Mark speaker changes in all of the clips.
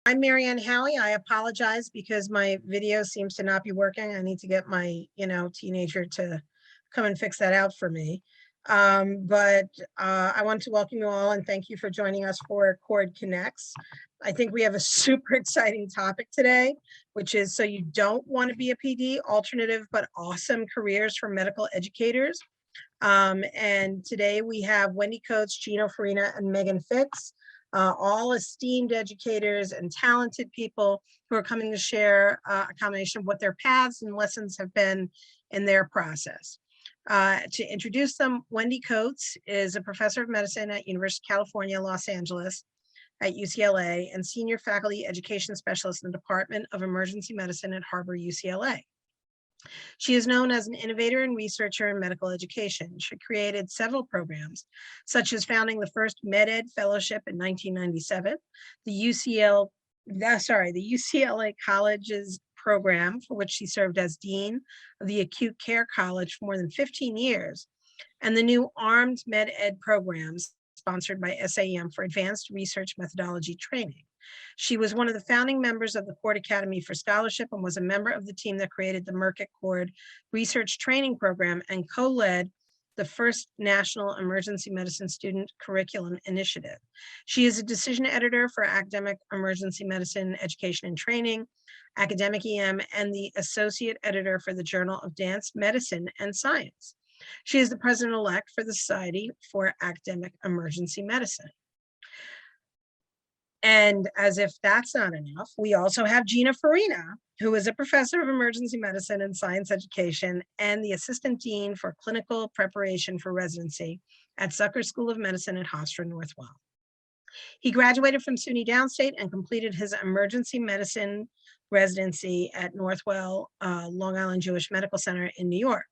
Speaker 1: I'm Marianne Howie. I apologize because my video seems to not be working. I need to get my, teenager to come and fix that out for me. But I want to welcome you all and thank you for joining us for Cord Connects. I think we have a super exciting topic today, which is so you don't want to be a PD, alternative but awesome careers for medical educators. And today we have Wendy Coates, Gino, Farina, and Megan Fix. All esteemed educators and talented people who are coming to share a combination of what their paths and lessons have been in their process. To introduce them, Wendy Coates is a professor of medicine at University of California, Los Angeles at UCLA and senior faculty education specialist in the Department of Emergency Medicine at Harbor UCLA. She is known as an innovator and researcher in medical education. She created several programs, such as founding the first MedEd Fellowship in 1997, the UCLA College's program, for which she served as Dean of the Acute Care College for more than 15 years, and the new Armed MedEd programs sponsored by SAEM for advanced research methodology training. She was one of the founding members of the Cord Academy for Scholarship and was a member of the team that created the Merck at Cord Research Training Program and co-led the first National Emergency Medicine Student Curriculum Initiative. She is a decision editor for Academic Emergency Medicine Education and Training, Academic EM, and the associate editor for the Journal of Advanced Medicine and Science. She is the president-elect for the Society for Academic Emergency Medicine. And as if that's not enough, we also have Gino Farina, who is a professor of emergency medicine and science education and the assistant dean for clinical preparation for residency at Zucker School of Medicine at Hofstra Northwell. He graduated from SUNY Downstate and completed his emergency medicine residency at Northwell Long Island Jewish Medical Center in New York.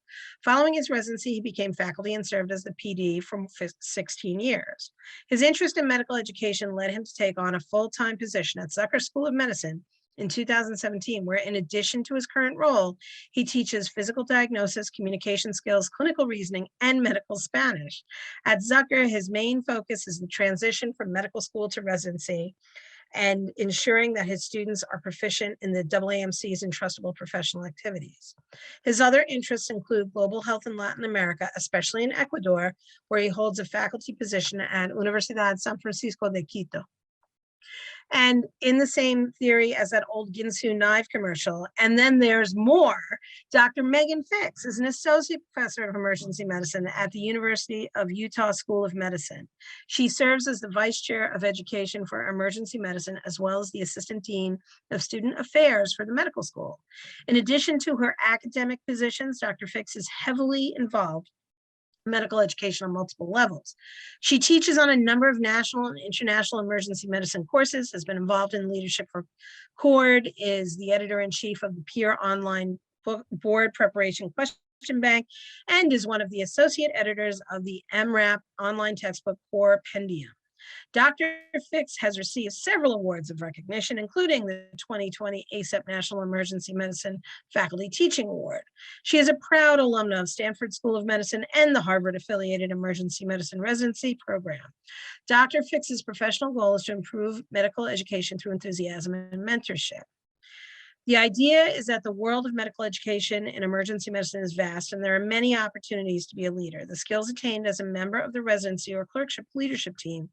Speaker 1: Following his residency, he became faculty and served as the PD for 16 years. His interest in medical education led him to take on a full-time position at Zucker School of Medicine in 2017, where in addition to his current role, he teaches physical diagnosis, communication skills, clinical reasoning, and medical Spanish. At Zucker, his main focus is the transition from medical school to residency and ensuring that his students are proficient in the AAMC's and trustable professional activities. His other interests include global health in Latin America, especially in Ecuador, where he holds a faculty position at Universidad San Francisco de Quito. And in the same theory as that old Ginsu knife commercial, and then there's more, Dr. Megan Fix is an associate professor of emergency medicine at the University of Utah School of Medicine. She serves as the vice chair of education for emergency medicine, as well as the assistant dean of student affairs for the medical school. In addition to her academic positions, Dr. Fix is heavily involved medical education on multiple levels. She teaches on a number of national and international emergency medicine courses, has been involved in leadership for Cord, is the editor-in-chief of the Peer Online Board Preparation Question Bank, and is one of the associate editors of the MRAP online textbook Core Pendium. Dr. Fix has received several awards of recognition, including the 2020 ACEP National Emergency Medicine Faculty Teaching Award. She is a proud alumna of Stanford School of Medicine and the Harvard-affiliated Emergency Medicine Residency Program. Dr. Fix's professional goal is to improve medical education through enthusiasm and mentorship. The idea is that the world of medical education in emergency medicine is vast, and there are many opportunities to be a leader. The skills attained as a member of the residency or clerkship leadership team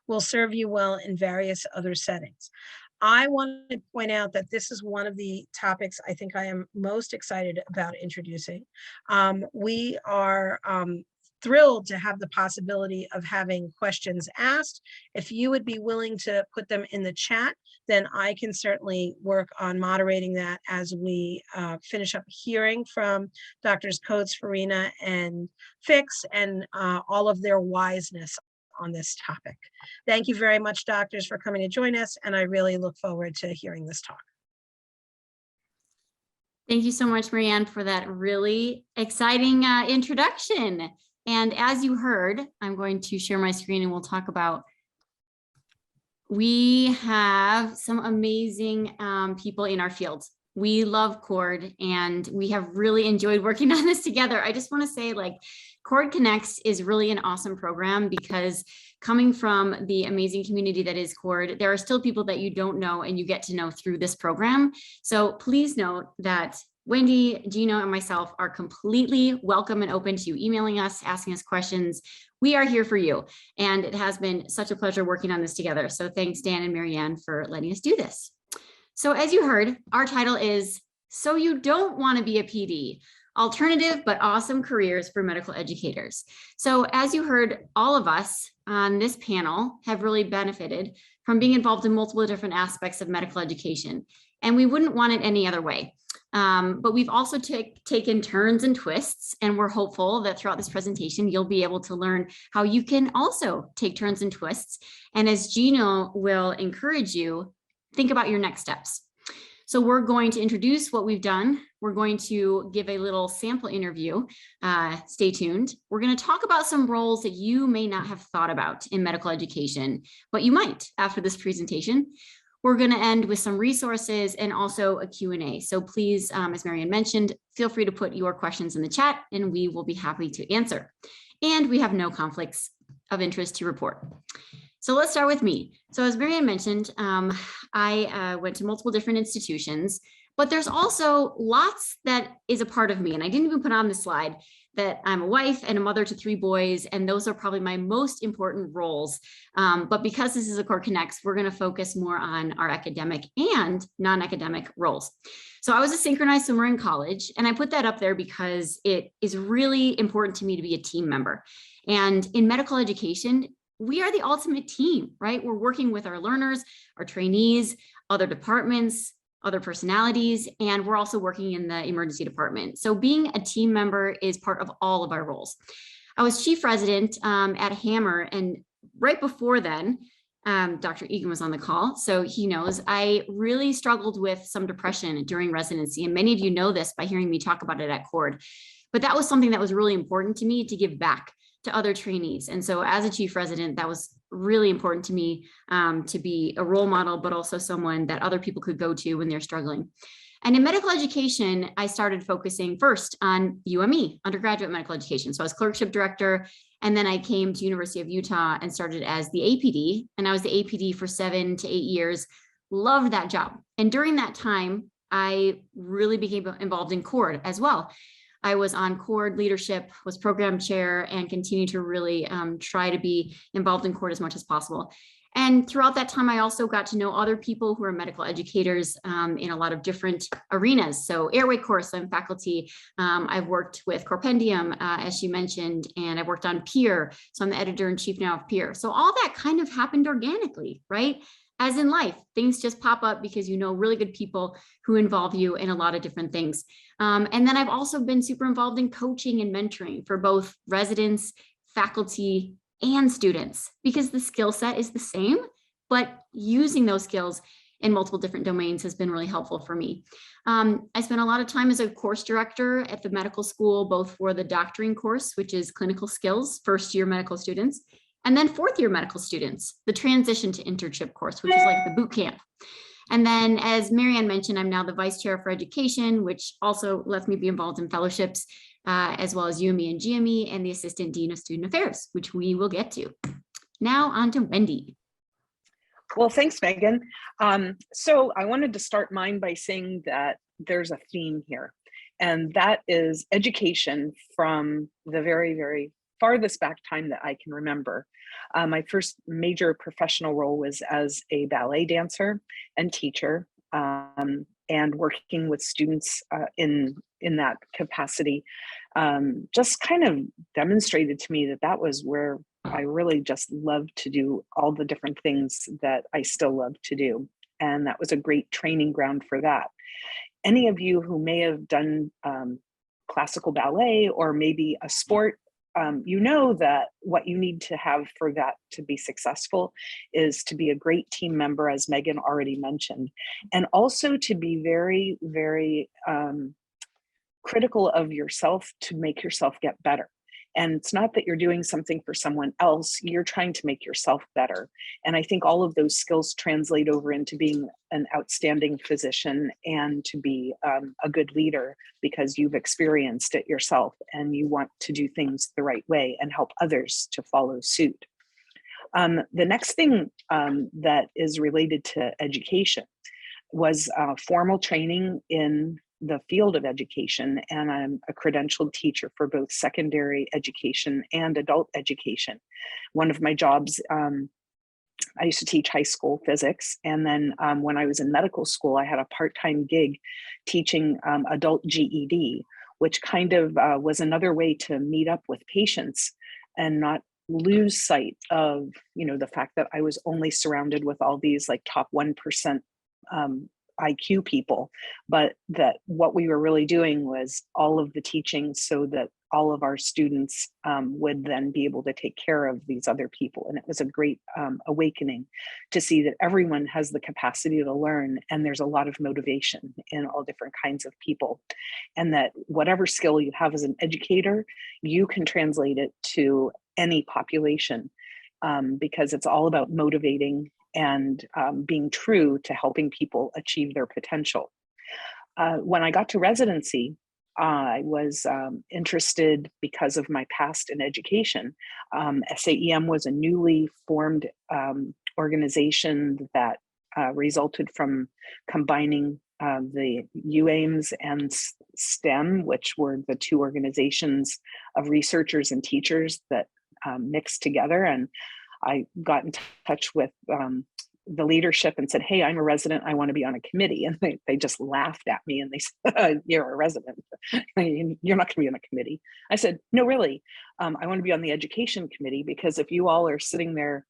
Speaker 1: will serve you well in various other settings. I want to point out that this is one of the topics I think I am most excited about introducing. We are thrilled to have the possibility of having questions asked. If you would be willing to put them in the chat, then I can certainly work on moderating that as we finish up hearing from Drs. Coates, Farina, and Fix, and all of their wiseness on this topic. Thank you very much, doctors, for coming to join us, and I really look forward to hearing this talk.
Speaker 2: Thank you so much, Marianne, for that really exciting introduction. And as you heard, I'm going to share my screen and we'll talk about, we have some amazing people in our field. We love Cord and we have really enjoyed working on this together. I just want to say, like, Cord Connects is really an awesome program because coming from the amazing community that is Cord, there are still people that you don't know and you get to know through this program. So please note that Wendy, Gino, and myself are completely welcome and open to you emailing us, asking us questions. We are here for you. And it has been such a pleasure working on this together. So thanks, Dan and Marianne, for letting us do this. So as you heard, our title is So You Don't Want to Be a PD, Alternative but Awesome Careers for Medical Educators. So as you heard, all of us on this panel have really benefited from being involved in multiple different aspects of medical education, and we wouldn't want it any other way. But we've also taken turns and twists, and we're hopeful that throughout this presentation, you'll be able to learn how you can also take turns and twists. And as Gino will encourage you, think about your next steps. So we're going to introduce what we've done. We're going to give a little sample interview. Stay tuned. We're going to talk about some roles that you may not have thought about in medical education, but you might after this presentation. We're going to end with some resources and also a Q&A. So please, as Marianne mentioned, feel free to put your questions in the chat and we will be happy to answer. And we have no conflicts of interest to report. So let's start with me. So as Marianne mentioned, I went to multiple different institutions, but there's also lots that is a part of me. And I didn't even put on the slide that I'm a wife and a mother to 3 boys, and those are probably my most important roles. But because this is a Cord Connects, we're going to focus more on our academic and non-academic roles. So I was a synchronized swimmer in college, and I put that up there because it is really important to me to be a team member. And in medical education, we are the ultimate team, right? We're working with our learners, our trainees, other departments, other personalities, and we're also working in the emergency department. So being a team member is part of all of our roles. I was chief resident at Hammer, and right before then, Dr. Egan was on the call, so he knows I really struggled with some depression during residency, and many of you know this by hearing me talk about it at Cord. But that was something that was really important to me to give back to other trainees. And so as a chief resident, that was really important to me to be a role model, but also someone that other people could go to when they're struggling. And in medical education, I started focusing first on UME, undergraduate medical education. So I was clerkship director, and then I came to University of Utah and started as the APD, and I was the APD for 7 to 8 years. Loved that job. And during that time, I really became involved in Cord as well. I was on Cord leadership, was program chair, and continue to really try to be involved in Cord as much as possible. And throughout that time, I also got to know other people who are medical educators in a lot of different arenas. So airway course, I'm faculty. I've worked with Corpendium, as she mentioned, and I've worked on Peer. So I'm the editor-in-chief now of Peer. So all that kind of happened organically, right? As in life, things just pop up because you know really good people who involve you in a lot of different things. And then I've also been super involved in coaching and mentoring for both residents, faculty, and students, because the skill set is the same, but using those skills in multiple different domains has been really helpful for me. I spent a lot of time as a course director at the medical school, both for the doctoring course, which is clinical skills, first-year medical students, and then 4th-year medical students, the transition to internship course, which is like the boot camp. And then, as Marianne mentioned, I'm now the vice chair for education, which also lets me be involved in fellowships, as well as UME and GME, and the assistant dean of student affairs, which we will get to. Now on to Wendy.
Speaker 3: Well, thanks, Megan. So I wanted to start mine by saying that there's a theme here, and that is education from the very, very farthest back time that I can remember. My first major professional role was as a ballet dancer and teacher, and working with students in that capacity just kind of demonstrated to me that that was where I really just loved to do all the different things that I still love to do. And that was a great training ground for that. Any of you who may have done classical ballet or maybe a sport, you know that what you need to have for that to be successful is to be a great team member, as Megan already mentioned, and also to be very, very critical of yourself to make yourself get better. And it's not that you're doing something for someone else, you're trying to make yourself better. And I think all of those skills translate over into being an outstanding physician and to be a good leader, because you've experienced it yourself and you want to do things the right way and help others to follow suit. The next thing that is related to education was formal training in the field of education, and I'm a credentialed teacher for both secondary education and adult education. One of my jobs, I used to teach high school physics, and then when I was in medical school, I had a part-time gig teaching adult GED, which kind of was another way to meet up with patients and not lose sight of, you know, the fact that I was only surrounded with all these like top 1% IQ people, but that what we were really doing was all of the teaching so that all of our students would then be able to take care of these other people. And it was a great awakening to see that everyone has the capacity to learn, and there's a lot of motivation in all different kinds of people. And that whatever skill you have as an educator, you can translate it to any population, because it's all about motivating and being true to helping people achieve their potential. When I got to residency, I was interested because of my past in education. SAEM was a newly formed organization that resulted from combining the UAIMS and STEM, which were the two organizations of researchers and teachers that mixed together. And I got in touch with the leadership and said, hey, I'm a resident, I want to be on a committee. And they just laughed at me and they said, you're a resident, you're not going to be on a committee. I said, no, really, I want to be on the education committee, because if you all are sitting there,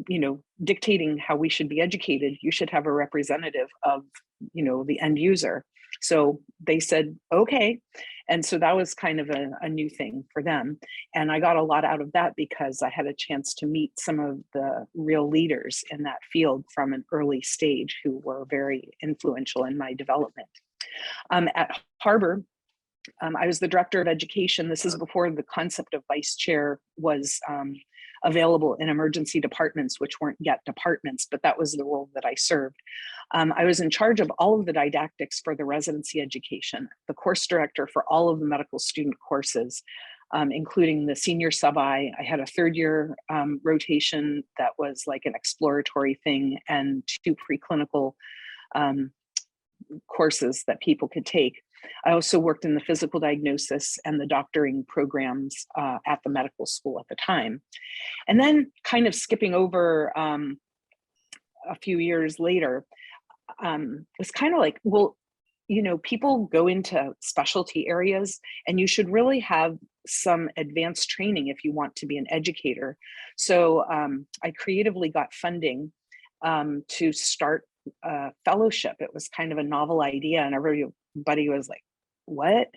Speaker 3: you know, dictating how we should be educated, you should have a representative of, you know, the end user. So they said, okay. And so that was kind of a new thing for them. And I got a lot out of that because I had a chance to meet some of the real leaders in that field from an early stage who were very influential in my development. At Harbor, I was the director of education. This is before the concept of vice chair was available in emergency departments, which weren't yet departments, but that was the role that I served. I was in charge of all of the didactics for the residency education, the course director for all of the medical student courses, including the senior sub-I. I had a third year rotation that was like an exploratory thing, and 2 preclinical courses that people could take. I also worked in the physical diagnosis and the doctoring programs at the medical school at the time. And then kind of skipping over a few years later, it's kind of like, well, you know, people go into specialty areas and you should really have some advanced training if you want to be an educator. So I creatively got funding to start a fellowship. It was kind of a novel idea, and everybody was like, what?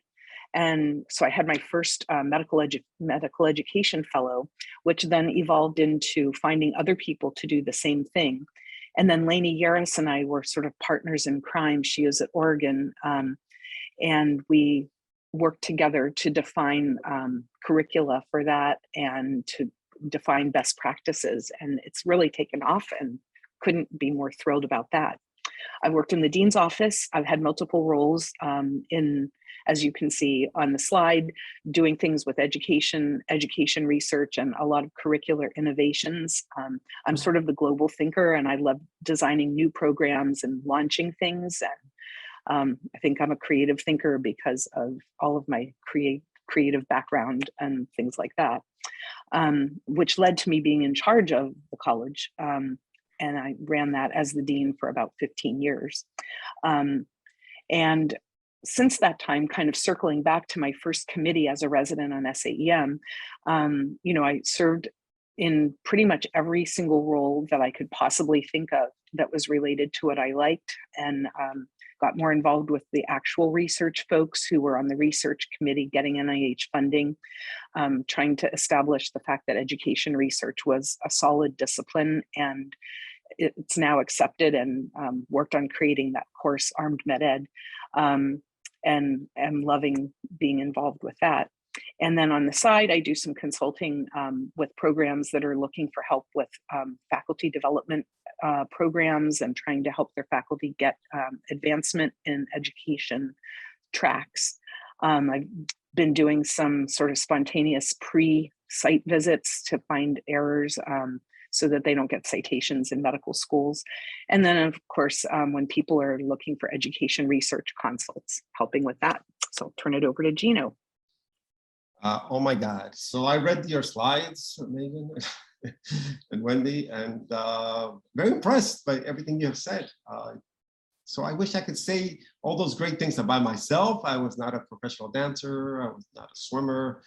Speaker 3: And so I had my first medical education fellow, which then evolved into finding other people to do the same thing. And then Lainey Yaris and I were sort of partners in crime. She is at Oregon, and we worked together to define curricula for that and to define best practices. And it's really taken off, and couldn't be more thrilled about that. I worked in the dean's office. I've had multiple roles in, as you can see on the slide, doing things with education research, and a lot of curricular innovations. I'm sort of the global thinker, and I love designing new programs and launching things. And I think I'm a creative thinker because of all of my creative background and things like that, which led to me being in charge of the college. And I ran that as the dean for about 15 years. And since that time, kind of circling back to my first committee as a resident on SAEM, you know, I served in pretty much every single role that I could possibly think of that was related to what I liked, and got more involved with the actual research folks who were on the research committee getting NIH funding, trying to establish the fact that education research was a solid discipline, and it's now accepted, and worked on creating that course, Armed Med Ed, and am loving being involved with that. And then on the side, I do some consulting with programs that are looking for help with faculty development programs and trying to help their faculty get advancement in education tracks. I've been doing some sort of spontaneous pre-site visits to find errors so that they don't get citations in medical schools. And then of course, when people are looking for education research consults, helping with that. So I'll turn it over to Gino.
Speaker 4: Oh my God. So I read your slides, Megan and Wendy, and very impressed by everything you have said. So I wish I could say all those great things about myself. I was not a professional dancer. I was not a swimmer.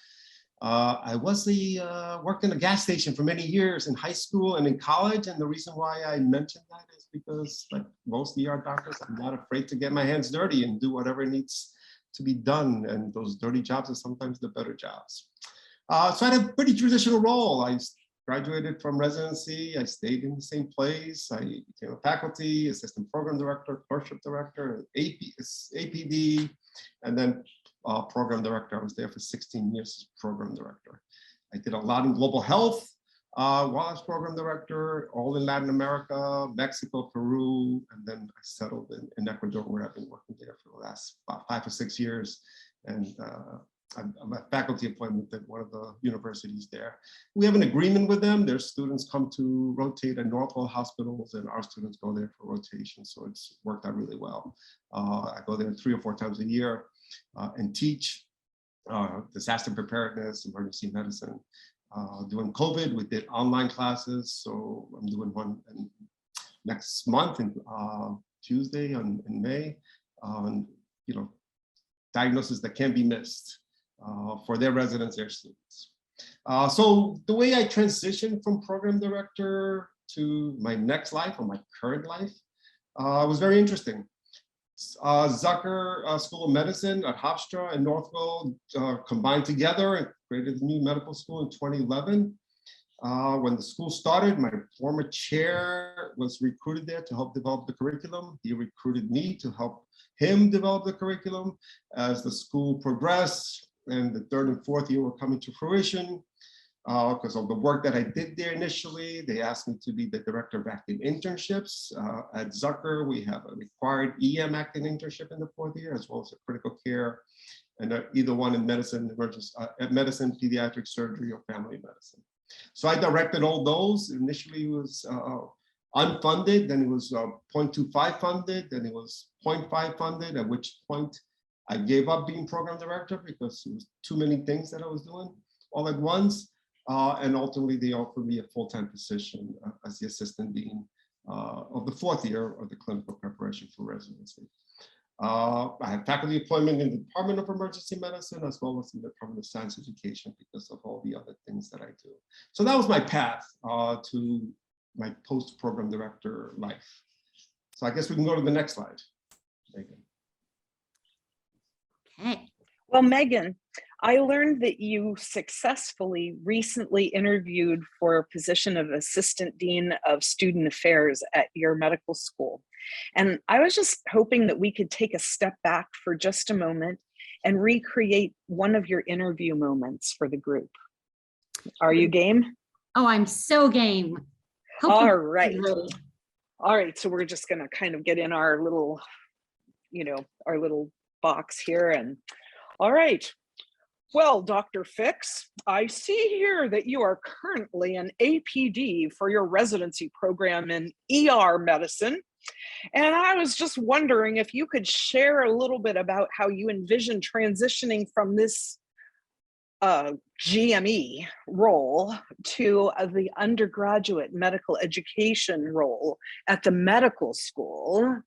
Speaker 4: I worked in a gas station for many years in high school and in college. And the reason why I mentioned that is because, like most ER doctors, I'm not afraid to get my hands dirty and do whatever needs to be done. And those dirty jobs are sometimes the better jobs. So I had a pretty traditional role. I graduated from residency. I stayed in the same place. I became a faculty, assistant program director, clerkship director, APD, and then program director. I was there for 16 years as program director. I did a lot in global health while I was program director, all in Latin America, Mexico, Peru, and then I settled in Ecuador, where I've been working there for the last about 5 or 6 years. And I'm a faculty appointment at one of the universities there. We have an agreement with them. Their students come to rotate at Northwell hospitals, and our students go there for rotation. So it's worked out really well. I go there 3 or 4 times a year and teach disaster preparedness, emergency medicine. During COVID, we did online classes. So I'm doing one next month in Tuesday in May. Diagnoses that can be missed for their residents, their students. So the way I transitioned from program director to my next life or my current life was very interesting. Zucker School of Medicine at Hofstra and Northwell combined together and created a new medical school in 2011. When the school started, my former chair was recruited there to help develop the curriculum. He recruited me to help him develop the curriculum. As the school progressed and the 3rd and 4th year were coming to fruition, because of the work that I did there initially, they asked me to be the director of active internships. At Zucker, we have a required EM active internship in the 4th year, as well as a critical care, and either one in medicine, medicine, pediatric surgery, or family medicine. So I directed all those. Initially, it was unfunded, then it was 0.25 funded, then it was 0.5 funded, at which point I gave up being program director because it was too many things that I was doing all at once. And ultimately, they offered me a full-time position as the assistant dean of the 4th year of the clinical preparation for residency. I had faculty appointment in the Department of Emergency Medicine, as well as in the Department of Science Education, because of all the other things that I do. So that was my path to my post-program director life. So I guess we can go to the next slide, Megan.
Speaker 2: Okay.
Speaker 3: Well, Megan, I learned that you successfully recently interviewed for a position of Assistant Dean of Student Affairs at your medical school. And I was just hoping that we could take a step back for just a moment and recreate one of your interview moments for the group. Are you game?
Speaker 2: Oh, I'm so game.
Speaker 3: All right. All right. So we're just going to kind of get in our little, our little box here. And all right. Well, Dr. Fix, I see here that you are currently an APD for your residency program in ER medicine. And I was just wondering if you could share a little bit about how you envision transitioning from this GME role to the undergraduate medical education role at the medical school.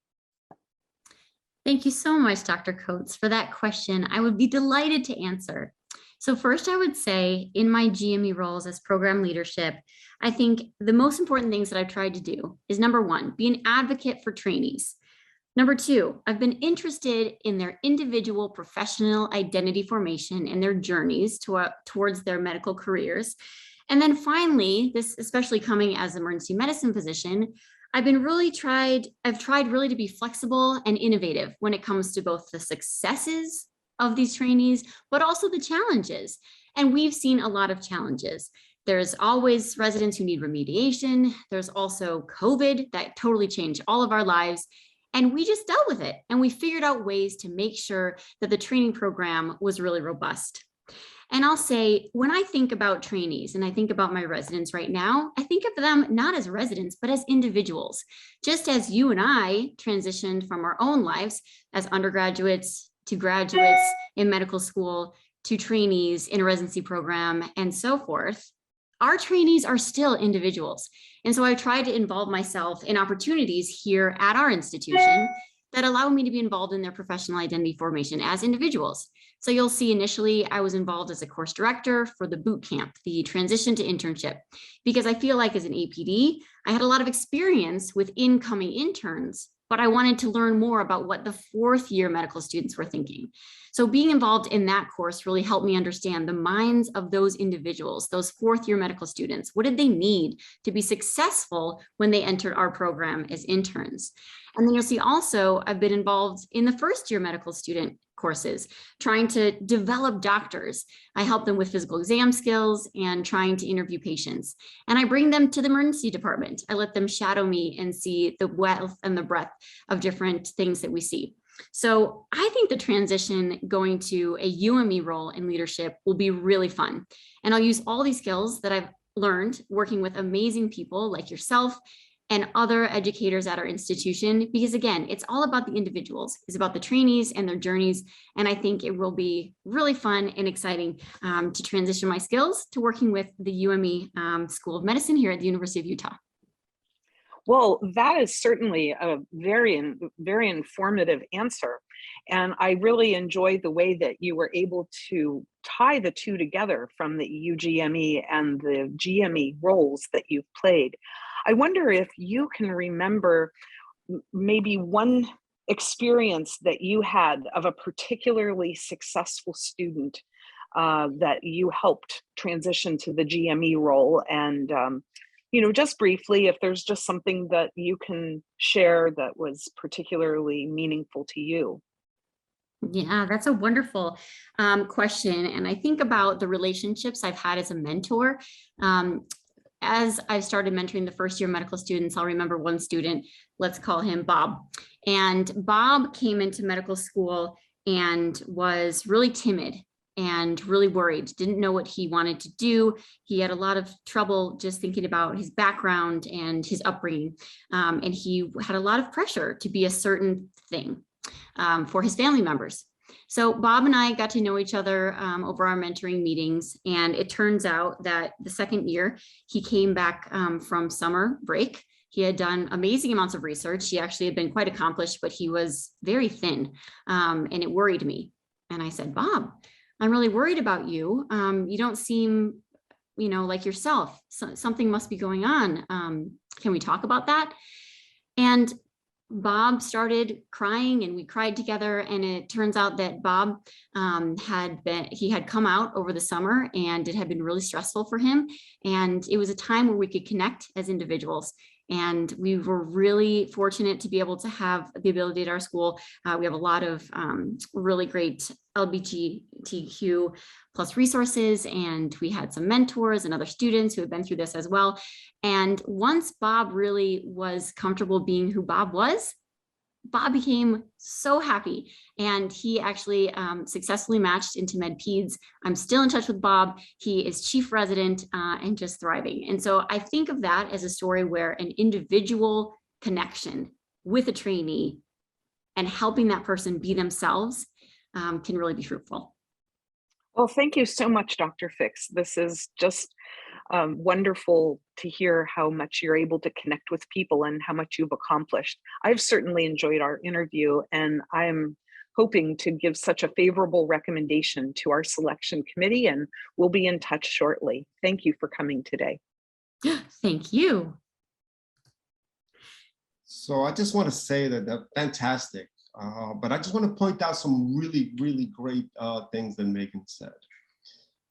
Speaker 2: Thank you so much, Dr. Coates, for that question. I would be delighted to answer. So first, I would say in my GME roles as program leadership, I think the most important things that I've tried to do is, number one, be an advocate for trainees. Number two, I've been interested in their individual professional identity formation and their journeys towards their medical careers. And then finally, this especially coming as an emergency medicine physician, I've tried really to be flexible and innovative when it comes to both the successes of these trainees, but also the challenges. And we've seen a lot of challenges. There's always residents who need remediation. There's also COVID that totally changed all of our lives. And we just dealt with it. And we figured out ways to make sure that the training program was really robust. And I'll say, when I think about trainees and I think about my residents right now, I think of them not as residents, but as individuals. Just as you and I transitioned from our own lives as undergraduates to graduates in medical school to trainees in a residency program and so forth, our trainees are still individuals. And so I tried to involve myself in opportunities here at our institution that allow me to be involved in their professional identity formation as individuals. So you'll see initially I was involved as a course director for the boot camp, the transition to internship, because I feel like as an APD, I had a lot of experience with incoming interns, but I wanted to learn more about what the fourth year medical students were thinking. So being involved in that course really helped me understand the minds of those individuals, those fourth year medical students. What did they need to be successful when they entered our program as interns? And then you'll see also I've been involved in the first year medical student courses, trying to develop doctors. I help them with physical exam skills and trying to interview patients. And I bring them to the emergency department. I let them shadow me and see the wealth and the breadth of different things that we see. So I think the transition going to a UME role in leadership will be really fun. And I'll use all these skills that I've learned working with amazing people like yourself and other educators at our institution, because again, it's all about the individuals, it's about the trainees and their journeys. And I think it will be really fun and exciting to transition my skills to working with the UME School of Medicine here at the University of Utah.
Speaker 3: Well, that is certainly a very informative answer. And I really enjoyed the way that you were able to tie the two together from the UGME and the GME roles that you've played. I wonder if you can remember maybe one experience that you had of a particularly successful student that you helped transition to the GME role, and just briefly, if there's just something that you can share that was particularly meaningful to you.
Speaker 2: Yeah, that's a wonderful question. And I think about the relationships I've had as a mentor. As I started mentoring the first year medical students, I'll remember one student, let's call him Bob. And Bob came into medical school and was really timid and really worried, didn't know what he wanted to do. He had a lot of trouble just thinking about his background and his upbringing. And he had a lot of pressure to be a certain thing for his family members. So Bob and I got to know each other over our mentoring meetings. And it turns out that the second year he came back from summer break. He had done amazing amounts of research. He actually had been quite accomplished, but he was very thin and it worried me. And I said, Bob, I'm really worried about you. You don't seem, like yourself. Something must be going on. Can we talk about that? And Bob started crying and we cried together. And it turns out that Bob had come out over the summer and it had been really stressful for him. And it was a time where we could connect as individuals. And we were really fortunate to be able to have the ability at our school. We have a lot of really great LGBTQ plus resources, and we had some mentors and other students who have been through this as well. And once Bob really was comfortable being who Bob was, Bob became so happy, and he actually successfully matched into MedPeds. I'm still in touch with Bob. He is chief resident and just thriving. And so I think of that as a story where an individual connection with a trainee and helping that person be themselves can really be fruitful.
Speaker 3: Well, thank you so much, Dr. Fix. This is just wonderful to hear how much you're able to connect with people and how much you've accomplished. I've certainly enjoyed our interview, and I'm hoping to give such a favorable recommendation to our selection committee, and we'll be in touch shortly. Thank you for coming today.
Speaker 2: Thank you.
Speaker 4: So I just want to say that they're fantastic, but I just want to point out some really, really great things that Megan said.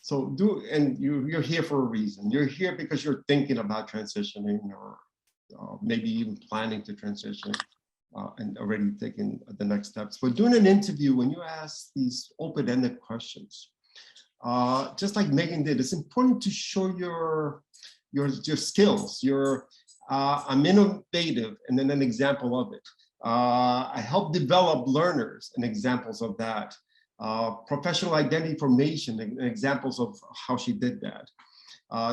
Speaker 4: So you're here for a reason. You're here because you're thinking about transitioning, or maybe even planning to transition and already taking the next steps. But doing an interview, when you ask these open-ended questions, just like Megan did, it's important to show your skills. I'm innovative, and then an example of it. I help develop learners and examples of that. Professional identity formation and examples of how she did that.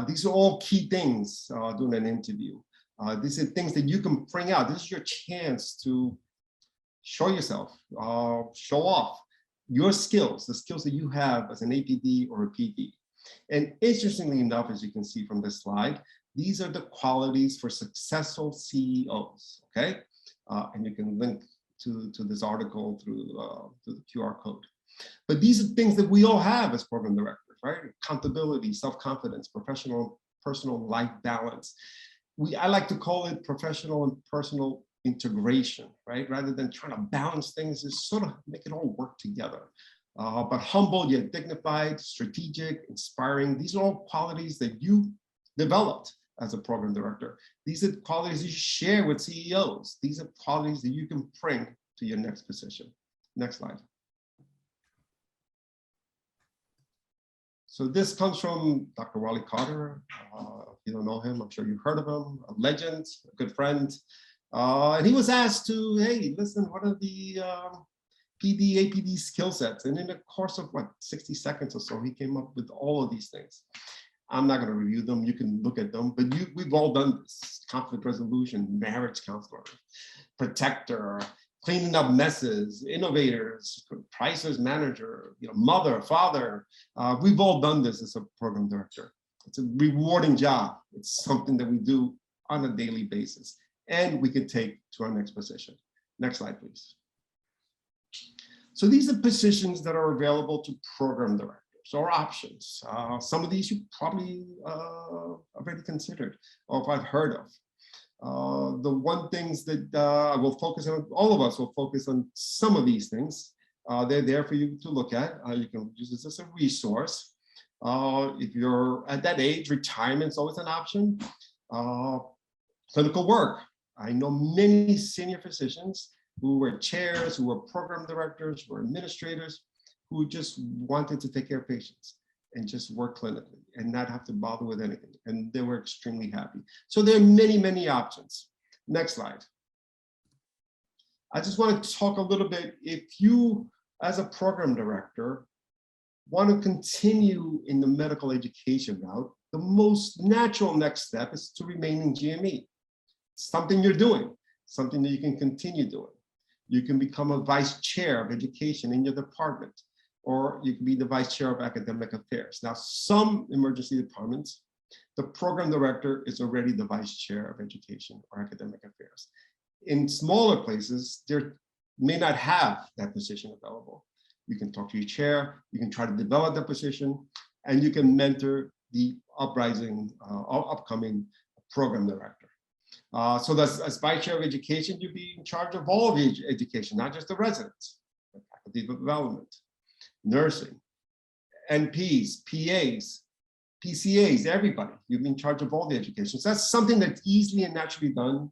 Speaker 4: These are all key things during an interview. These are things that you can bring out. This is your chance to show yourself, show off your skills, the skills that you have as an APD or a PD. And interestingly enough, as you can see from this slide, these are the qualities for successful CEOs, okay? And you can link to this article through the QR code. But these are things that we all have as program directors, right? Accountability, self-confidence, professional, personal life balance. I like to call it professional and personal integration, right? Rather than trying to balance things, is sort of make it all work together. But humble yet dignified, strategic, inspiring. These are all qualities that you developed as a program director. These are qualities you share with CEOs. These are qualities that you can bring to your next position. Next slide. So this comes from Dr. Wally Carter. If you don't know him, I'm sure you've heard of him, a legend, a good friend. And he was asked to, hey, listen, what are the PD, APD skill sets? And in the course of what, 60 seconds or so, he came up with all of these things. I'm not going to review them. You can look at them, but we've all done this. Conflict resolution, marriage counselor, protector, cleaning up messes, innovators, crisis manager, mother, father. We've all done this as a program director. It's a rewarding job. It's something that we do on a daily basis, and we could take to our next position. Next slide, please. So these are positions that are available to program directors or options. Some of these you probably already considered or have heard of. The one things that I will focus on, all of us will focus on some of these things. They're there for you to look at. You can use this as a resource. If you're at that age, retirement is always an option. Clinical work. I know many senior physicians who were chairs, who were program directors, who were administrators, who just wanted to take care of patients and just work clinically and not have to bother with anything. And they were extremely happy. So there are many, many options. Next slide. I just want to talk a little bit, if you, as a program director, want to continue in the medical education route, the most natural next step is to remain in GME. Something you're doing, something that you can continue doing. You can become a vice chair of education in your department, or you can be the vice chair of academic affairs. Now, some emergency departments, the program director is already the vice chair of education or academic affairs. In smaller places, they may not have that position available. You can talk to your chair, you can try to develop that position, and you can mentor the upcoming program director. So that's, as vice chair of education, you'd be in charge of all of education, not just the residents, faculty development, nursing, NPs, PAs, PCAs, everybody. You've been in charge of all the education. So that's something that's easily and naturally done,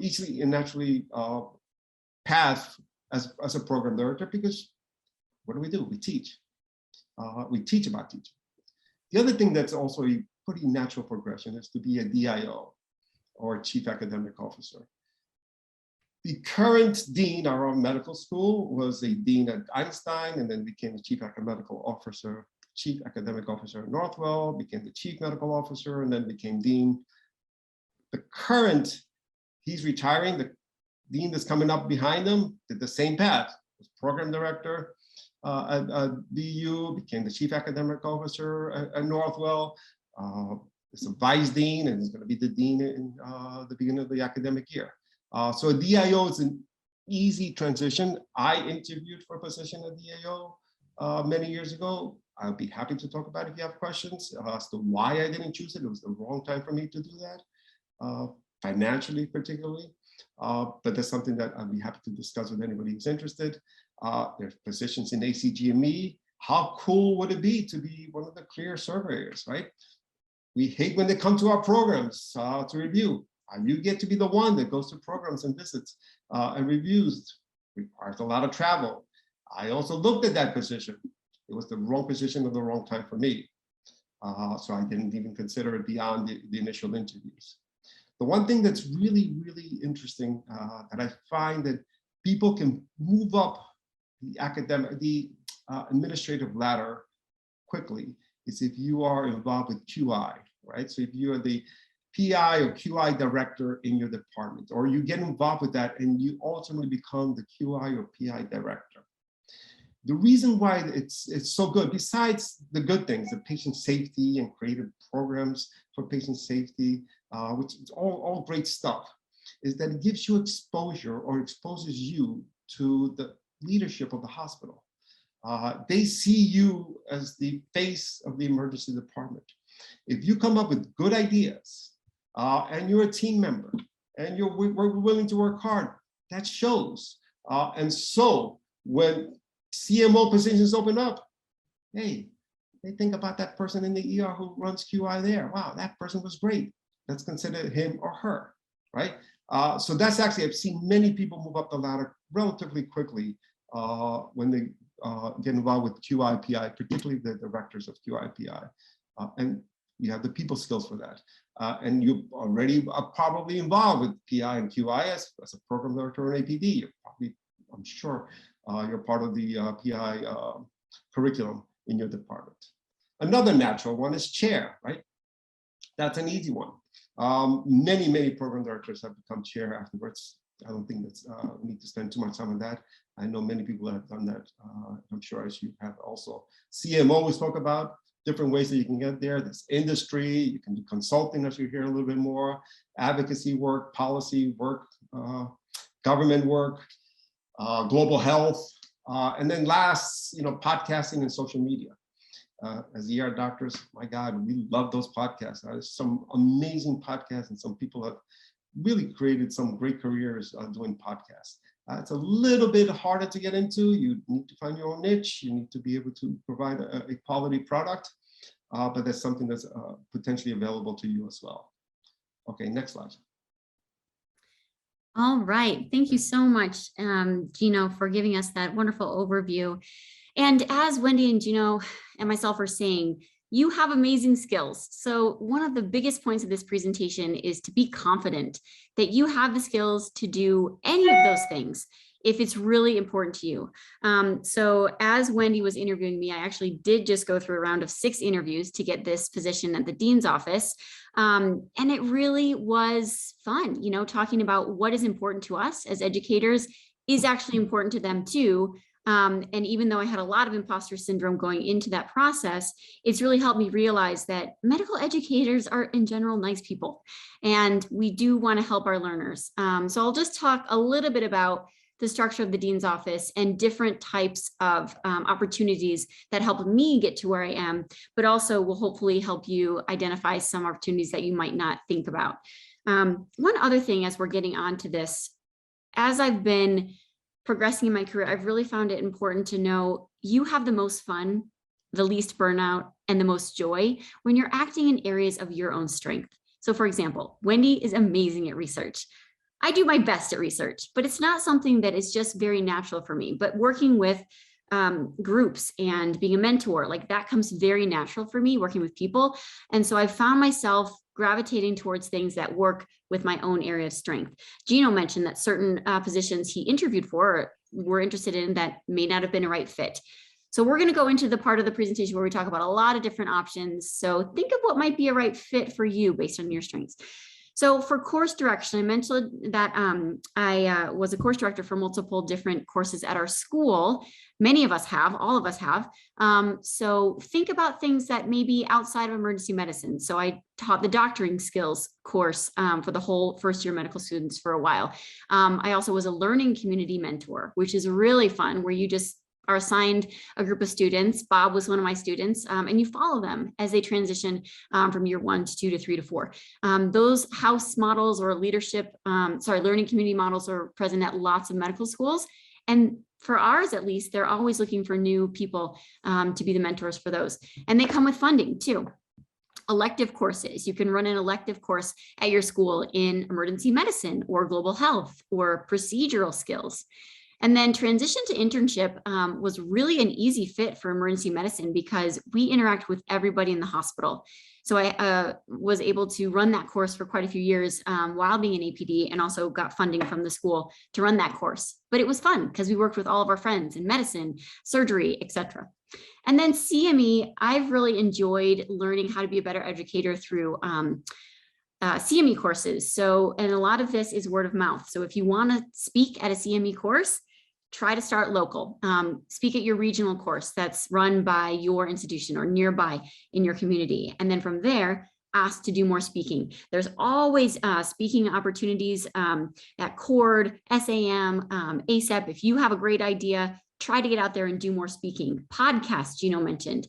Speaker 4: easily and naturally path as a program director, because what do? We teach. We teach about teaching. The other thing that's also a pretty natural progression is to be a DIO, or Chief Academic Officer. The current dean of our medical school was a dean at Einstein, and then became the Chief Academic Officer at Northwell, became the Chief Medical Officer, and then became dean. The current, he's retiring. The dean that's coming up behind him did the same path. Was program director at BU, became the Chief Academic Officer at Northwell. It's a vice dean, and he's going to be the dean in the beginning of the academic year. So a DIO is an easy transition. I interviewed for a position at DIO many years ago. I'll be happy to talk about it if you have questions as to why I didn't choose it. It was the wrong time for me to do that, financially particularly. But that's something that I'd be happy to discuss with anybody who's interested. There's positions in ACGME. How cool would it be to be one of the clear surveyors, right? We hate when they come to our programs to review. You get to be the one that goes to programs and visits and reviews. Requires a lot of travel. I also looked at that position. It was the wrong position at the wrong time for me. So I didn't even consider it beyond the initial interviews. The one thing that's really, really interesting that I find that people can move up the administrative ladder quickly is if you are involved with QI, right? So if you are the PI or QI director in your department, or you get involved with that and you ultimately become the QI or PI director. The reason why it's so good, besides the good things, the patient safety and creative programs for patient safety, which is all great stuff, is that it gives you exposure or exposes you to the leadership of the hospital. They see you as the face of the emergency department. If you come up with good ideas and you're a team member and we're willing to work hard, that shows. And so when CMO positions open up, hey, they think about that person in the ER who runs QI there. Wow, that person was great. Let's consider him or her, right? So that's actually, I've seen many people move up the ladder relatively quickly when they get involved with QI, PI, particularly the directors of QI, PI. And you have the people skills for that. And you already are probably involved with PI and QI as a program director or an APD. You're probably, I'm sure, you're part of the PI curriculum in your department. Another natural one is chair, right? That's an easy one. Many program directors have become chair afterwards. I don't think that's we need to spend too much time on that. I know many people have done that. I'm sure as you have also. CMO we spoke about, different ways that you can get there. There's industry, you can do consulting as you hear a little bit more, advocacy work, policy work, government work, global health, and then last, podcasting and social media. As ER doctors, my God, we love those podcasts. There's some amazing podcasts, and some people have really created some great careers doing podcasts. It's a little bit harder to get into. You need to find your own niche. You need to be able to provide a quality product, but that's something that's potentially available to you as well. Okay, next slide.
Speaker 2: All right. Thank you so much, Gino, for giving us that wonderful overview. And as Wendy and Gino and myself are saying, you have amazing skills. So one of the biggest points of this presentation is to be confident that you have the skills to do any of those things if it's really important to you. So as Wendy was interviewing me, I actually did just go through a round of 6 interviews to get this position at the dean's office. And it really was fun, talking about what is important to us as educators is actually important to them too. And even though I had a lot of imposter syndrome going into that process, it's really helped me realize that medical educators are in general nice people, and we do want to help our learners. So I'll just talk a little bit about the structure of the dean's office and different types of opportunities that help me get to where I am, but also will hopefully help you identify some opportunities that you might not think about. One other thing as we're getting onto this, as I've been progressing in my career, I've really found it important to know you have the most fun, the least burnout, and the most joy when you're acting in areas of your own strength. So for example, Wendy is amazing at research. I do my best at research, but it's not something that is just very natural for me. But working with groups and being a mentor, like that comes very natural for me, working with people. And so I've found myself gravitating towards things that work with my own area of strength. Gino mentioned that certain positions he interviewed for or were interested in that may not have been a right fit. So we're going to go into the part of the presentation where we talk about a lot of different options. So think of what might be a right fit for you based on your strengths. So for course direction, I mentioned that I was a course director for multiple different courses at our school. Many of us have, all of us have. So think about things that may be outside of emergency medicine. So I taught the doctoring skills course for the whole first year medical students for a while. I also was a learning community mentor, which is really fun, where you just are assigned a group of students. Bob was one of my students, and you follow them as they transition from year 1 to 2 to 3 to 4. Those house models or leadership, learning community models are present at lots of medical schools. And for ours, at least, they're always looking for new people to be the mentors for those. And they come with funding too. Elective courses, you can run an elective course at your school in emergency medicine or global health or procedural skills. And then transition to internship was really an easy fit for emergency medicine because we interact with everybody in the hospital. So I was able to run that course for quite a few years while being an APD, and also got funding from the school to run that course. But it was fun because we worked with all of our friends in medicine, surgery, etc. And then CME, I've really enjoyed learning how to be a better educator through CME courses. So, and a lot of this is word of mouth. So if you want to speak at a CME course, try to start local. Speak at your regional course that's run by your institution or nearby in your community. And then from there, ask to do more speaking. There's always speaking opportunities at CORD, SAM, ASEP. If you have a great idea, try to get out there and do more speaking. Podcasts, Gino mentioned.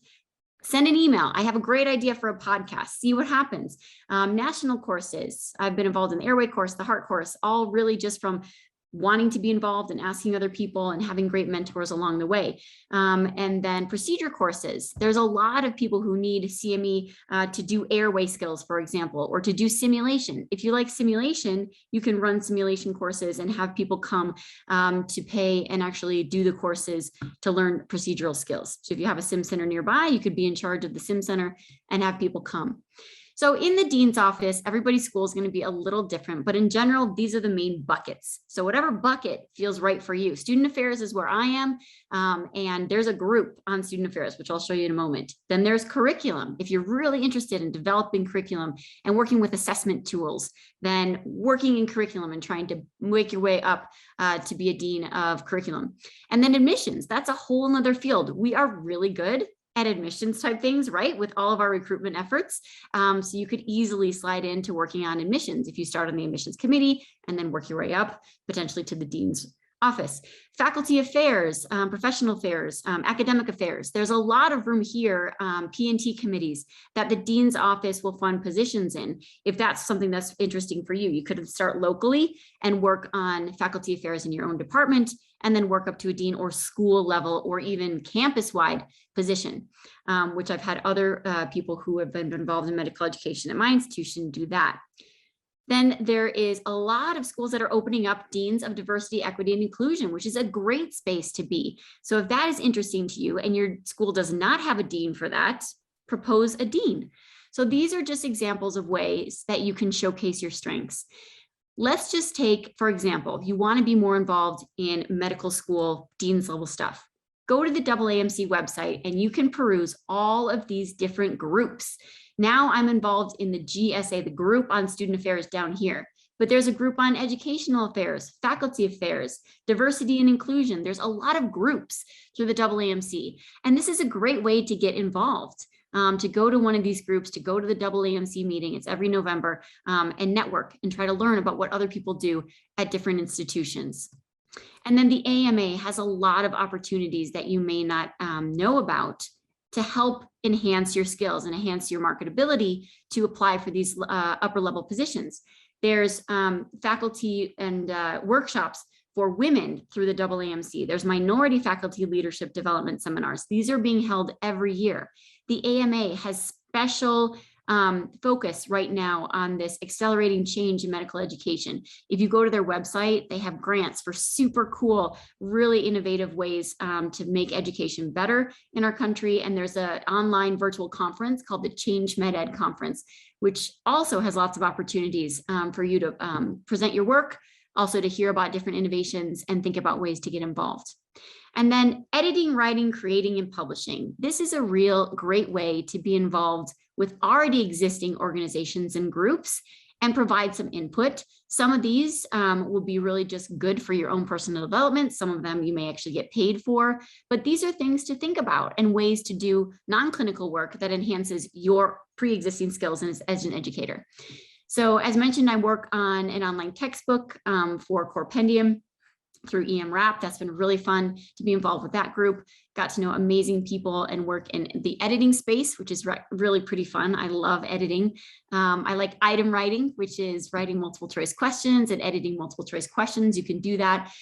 Speaker 2: Send an email. I have a great idea for a podcast. See what happens. National courses. I've been involved in the airway course, the heart course, all really just from wanting to be involved and asking other people and having great mentors along the way. And then procedure courses. There's a lot of people who need CME to do airway skills, for example, or to do simulation. If you like simulation, you can run simulation courses and have people come to pay and actually do the courses to learn procedural skills. So if you have a sim center nearby, you could be in charge of the sim center and have people come. So in the dean's office, everybody's school is going to be a little different, but in general, these are the main buckets. So whatever bucket feels right for you. Student affairs is where I am, and there's a group on student affairs, which I'll show you in a moment. Then there's curriculum. If you're really interested in developing curriculum and working with assessment tools, then working in curriculum and trying to make your way up to be a dean of curriculum. And then admissions, that's a whole nother field. We are really good at admissions type things, right? With all of our recruitment efforts. So you could easily slide into working on admissions if you start on the admissions committee and then work your way up potentially to the dean's office. Faculty affairs, professional affairs, academic affairs. There's a lot of room here, P&T committees that the dean's office will fund positions in. If that's something that's interesting for you, you could start locally and work on faculty affairs in your own department, and then work up to a dean or school level or even campus-wide position, which I've had other people who have been involved in medical education at my institution do that. Then there is a lot of schools that are opening up deans of diversity, equity, and inclusion, which is a great space to be. So if that is interesting to you and your school does not have a dean for that, propose a dean. So these are just examples of ways that you can showcase your strengths. Let's just take, for example, if you want to be more involved in medical school dean's level stuff, go to the AAMC website and you can peruse all of these different groups. Now I'm involved in the GSA, the group on student affairs down here, but there's a group on educational affairs, faculty affairs, diversity and inclusion. There's a lot of groups through the AAMC. And this is a great way to get involved. To go to one of these groups, to go to the AAMC meeting, it's every November, and network and try to learn about what other people do at different institutions. And then the AMA has a lot of opportunities that you may not know about to help enhance your skills and enhance your marketability to apply for these upper level positions. There's faculty and workshops for women through the AAMC. There's minority faculty leadership development seminars. These are being held every year. The AMA has special focus right now on this accelerating change in medical education. If you go to their website, they have grants for super cool, really innovative ways to make education better in our country. And there's an online virtual conference called the Change MedEd Conference, which also has lots of opportunities for you to present your work, also to hear about different innovations and think about ways to get involved. And then editing, writing, creating, and publishing. This is a real great way to be involved with already existing organizations and groups and provide some input. Some of these will be really just good for your own personal development. Some of them you may actually get paid for, but these are things to think about and ways to do non-clinical work that enhances your pre-existing skills as an educator. So as mentioned, I work on an online textbook for Corpendium through EMRAP. That's been really fun to be involved with that group. got to know amazing people and work in the editing space, which is really pretty fun. I love editing. I like item writing, which is writing multiple choice questions and editing multiple choice questions. You can do that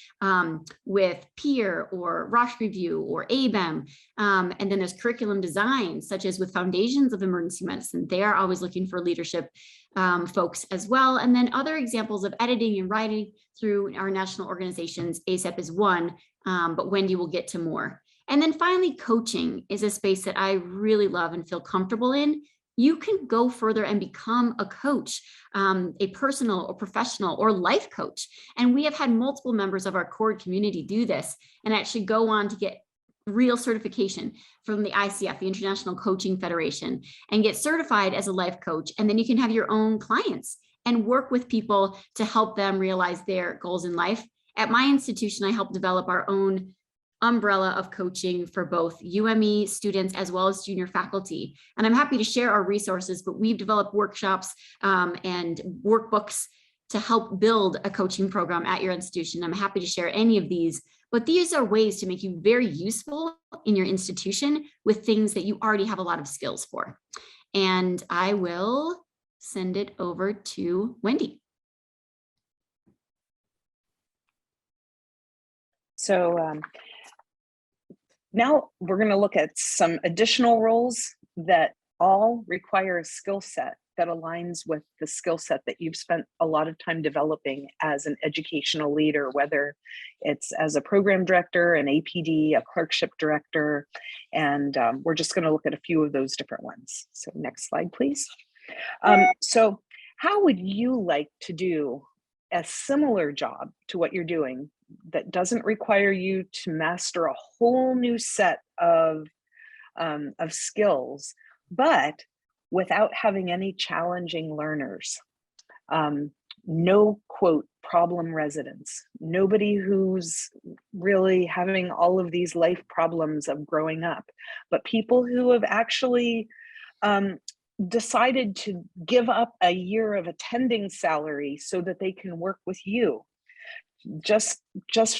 Speaker 2: with peer or Roche review or ABEM. And then there's curriculum design, such as with Foundations of Emergency Medicine. They are always looking for leadership folks as well. And then other examples of editing and writing through our national organizations. ASAP is one, but Wendy will get to more. And then finally, coaching is a space that I really love and feel comfortable in. You can go further and become a coach, a personal or professional or life coach. And we have had multiple members of our core community do this and actually go on to get real certification from the ICF, the International Coaching Federation, and get certified as a life coach. And then you can have your own clients and work with people to help them realize their goals in life. At my institution, I help develop our own umbrella of coaching for both UME students as well as junior faculty. And I'm happy to share our resources, but we've developed workshops and workbooks to help build a coaching program at your institution. I'm happy to share any of these, but these are ways to make you very useful in your institution with things that you already have a lot of skills for. And I will send it over to Wendy.
Speaker 3: So now we're going to look at some additional roles that all require a skill set that aligns with the skill set that you've spent a lot of time developing as an educational leader, whether it's as a program director, an APD, a clerkship director, and we're just going to look at a few of those different ones. So next slide, please. So how would you like to do a similar job to what you're doing that doesn't require you to master a whole new set of skills, but without having any challenging learners? No, quote, problem residents, nobody who's really having all of these life problems of growing up, but people who have actually decided to give up a year of attending salary so that they can work with you, just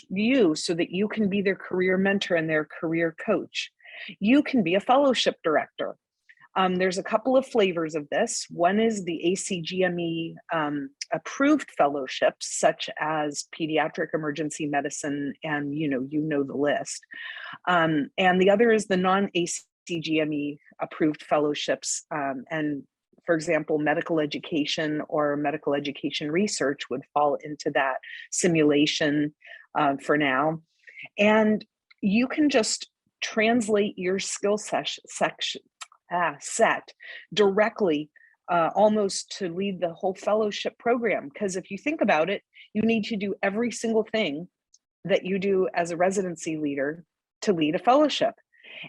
Speaker 3: you, so that you can be their career mentor and their career coach. You can be a fellowship director. There's a couple of flavors of this. One is the ACGME approved fellowships, such as pediatric emergency medicine, and you know the list. And the other is the non-ACGME approved fellowships. And for example, medical education or medical education research would fall into that simulation for now. And you can just translate your skill set directly almost to lead the whole fellowship program. Because if you think about it, you need to do every single thing that you do as a residency leader to lead a fellowship.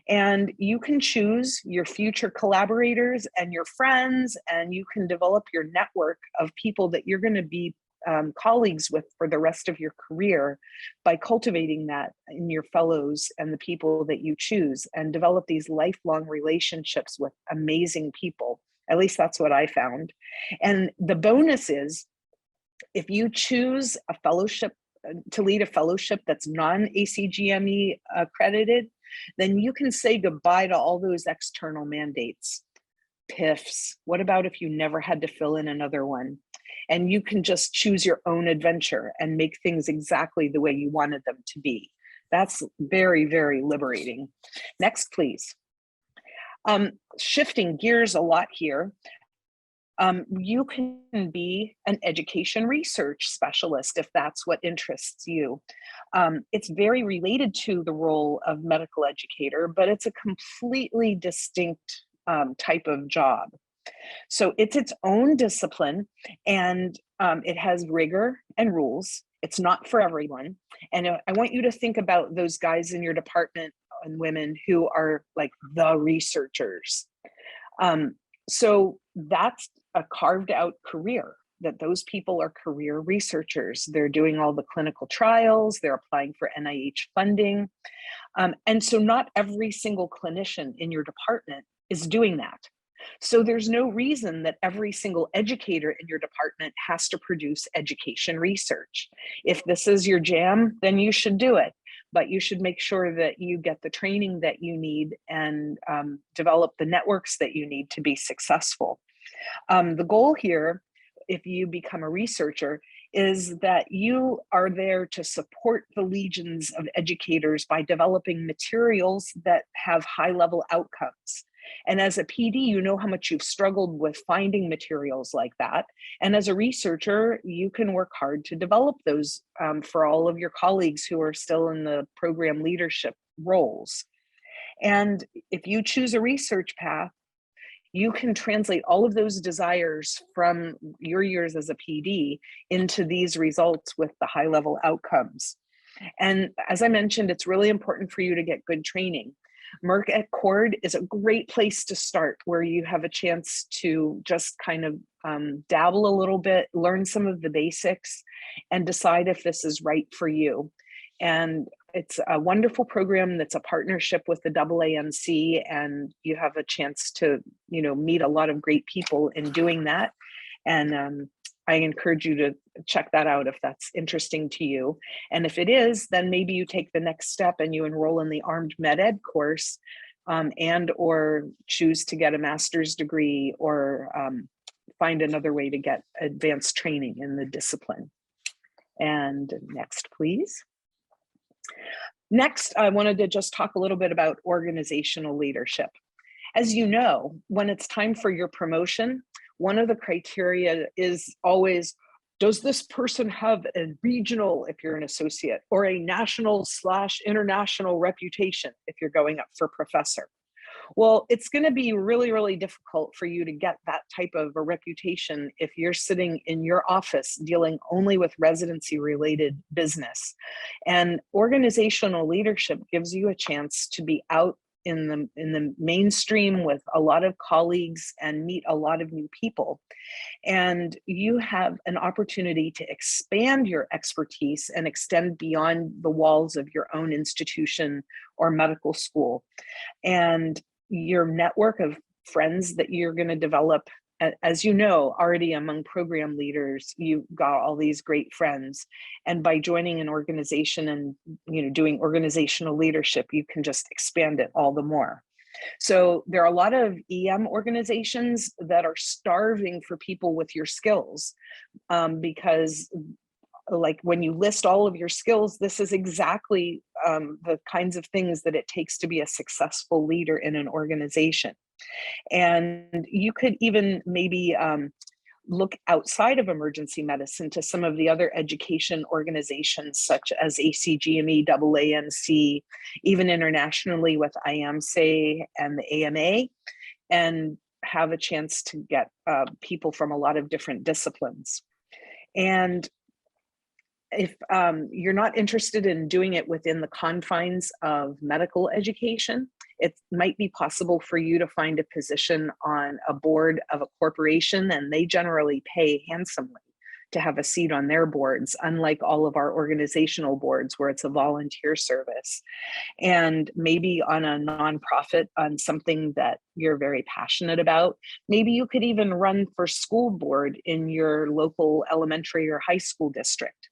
Speaker 3: And you can choose your future collaborators and your friends, and you can develop your network of people that you're going to be colleagues with for the rest of your career by cultivating that in your fellows and the people that you choose, and develop these lifelong relationships with amazing people. At least that's what I found. And the bonus is, if you choose a fellowship to lead a fellowship that's non-ACGME accredited, then you can say goodbye to all those external mandates. PIFs. What about if you never had to fill in another one? And you can just choose your own adventure and make things exactly the way you wanted them to be. That's very, very liberating. Next, please. Shifting gears a lot here. You can be an education research specialist if that's what interests you. It's very related to the role of medical educator, but it's a completely distinct type of job. So it's its own discipline, and it has rigor and rules. It's not for everyone. And I want you to think about those guys in your department and women who are like the researchers. So that's a carved out career, that those people are career researchers. They're doing all the clinical trials, they're applying for NIH funding. And so not every single clinician in your department is doing that. So there's no reason that every single educator in your department has to produce education research. If this is your jam, then you should do it. but you should make sure that you get the training that you need and develop the networks that you need to be successful. The goal here, if you become a researcher, is that you are there to support the legions of educators by developing materials that have high-level outcomes. And as a PD, you know how much you've struggled with finding materials like that. And as a researcher, you can work hard to develop those for all of your colleagues who are still in the program leadership roles. And if you choose a research path, you can translate all of those desires from your years as a PD into these results with the high-level outcomes. And as I mentioned, it's really important for you to get good training. Merck at Cord is a great place to start, where you have a chance to just kind of dabble a little bit, learn some of the basics, and decide if this is right for you. And it's a wonderful program that's a partnership with the AAMC, and you have a chance to, you know, meet a lot of great people in doing that. And I encourage you to check that out if that's interesting to you. And if it is, then maybe you take the next step and you enroll in the Armed Med Ed course, and or choose to get a master's degree, or find another way to get advanced training in the discipline. And next, please. Next, I wanted to just talk a little bit about organizational leadership. As you know, when it's time for your promotion, one of the criteria is always, does this person have a regional, if you're an associate, or a national/international reputation if you're going up for professor? Well, it's going to be really, really difficult for you to get that type of a reputation if you're sitting in your office dealing only with residency related business. And organizational leadership gives you a chance to be out in the mainstream with a lot of colleagues and meet a lot of new people. And you have an opportunity to expand your expertise and extend beyond the walls of your own institution or medical school. And your network of friends that you're going to develop, as you know, already among program leaders, you've got all these great friends. And by joining an organization and, you know, doing organizational leadership, you can just expand it all the more. So there are a lot of EM organizations that are starving for people with your skills, because like when you list all of your skills, this is exactly the kinds of things that it takes to be a successful leader in an organization. And you could even maybe look outside of emergency medicine to some of the other education organizations, such as ACGME, AAMC, even internationally with IAMSE and the AMA, and have a chance to get people from a lot of different disciplines. And if you're not interested in doing it within the confines of medical education, it might be possible for you to find a position on a board of a corporation, and they generally pay handsomely to have a seat on their boards, unlike all of our organizational boards where it's a volunteer service. And maybe on a nonprofit, on something that you're very passionate about, maybe you could even run for school board in your local elementary or high school district.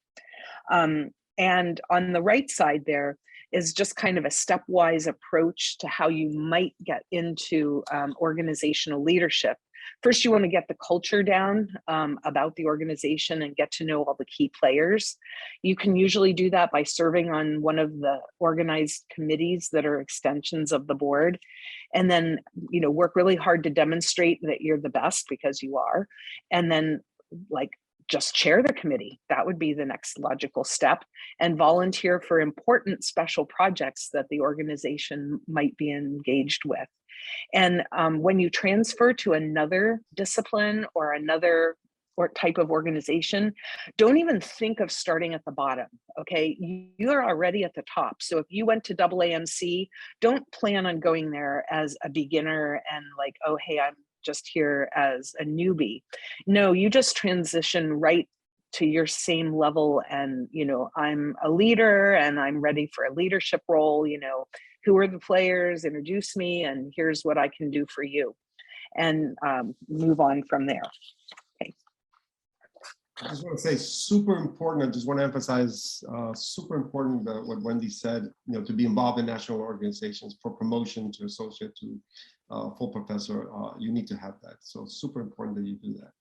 Speaker 3: And on the right side there is just kind of a stepwise approach to how you might get into organizational leadership. First, you want to get the culture down about the organization and get to know all the key players. You can usually do that by serving on one of the organized committees that are extensions of the board. And then, you know, work really hard to demonstrate that you're the best, because you are. And then, like, just chair the committee. That would be the next logical step, and volunteer for important special projects that the organization might be engaged with. And when you transfer to another discipline or another type of organization, don't even think of starting at the bottom, okay? You're already at the top. So if you went to AAMC, don't plan on going there as a beginner and like, oh, hey, I'm just here as a newbie. No, you just transition right to your same level, and, you know, I'm a leader and I'm ready for a leadership role. You know, who are the players? Introduce me, and here's what I can do for you, and move on from there. Okay.
Speaker 4: I just want to say super important. I just want to emphasize super important what Wendy said, to be involved in national organizations for promotion to associate to full professor. You need to have that. So super important that you do that.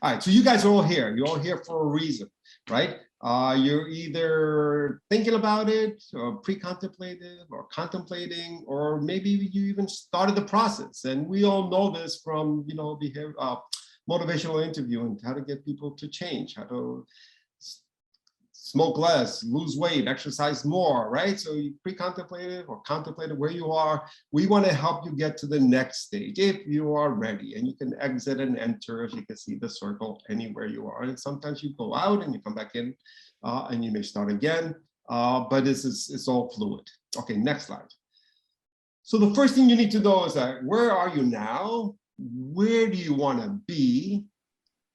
Speaker 4: All right, so you guys are all here. You're all here for a reason, right? You're either thinking about it or pre-contemplative or contemplating, or maybe you even started the process. And we all know this from, behavior, motivational interviewing, how to get people to change, how to smoke less, lose weight, exercise more, right? So you pre-contemplated or contemplated where you are. We want to help you get to the next stage if you are ready, and you can exit and enter, if you can see the circle, anywhere you are. And sometimes you go out and you come back in and you may start again, but it's all fluid. Okay, next slide. So the first thing you need to know is that where are you now? Where do you want to be?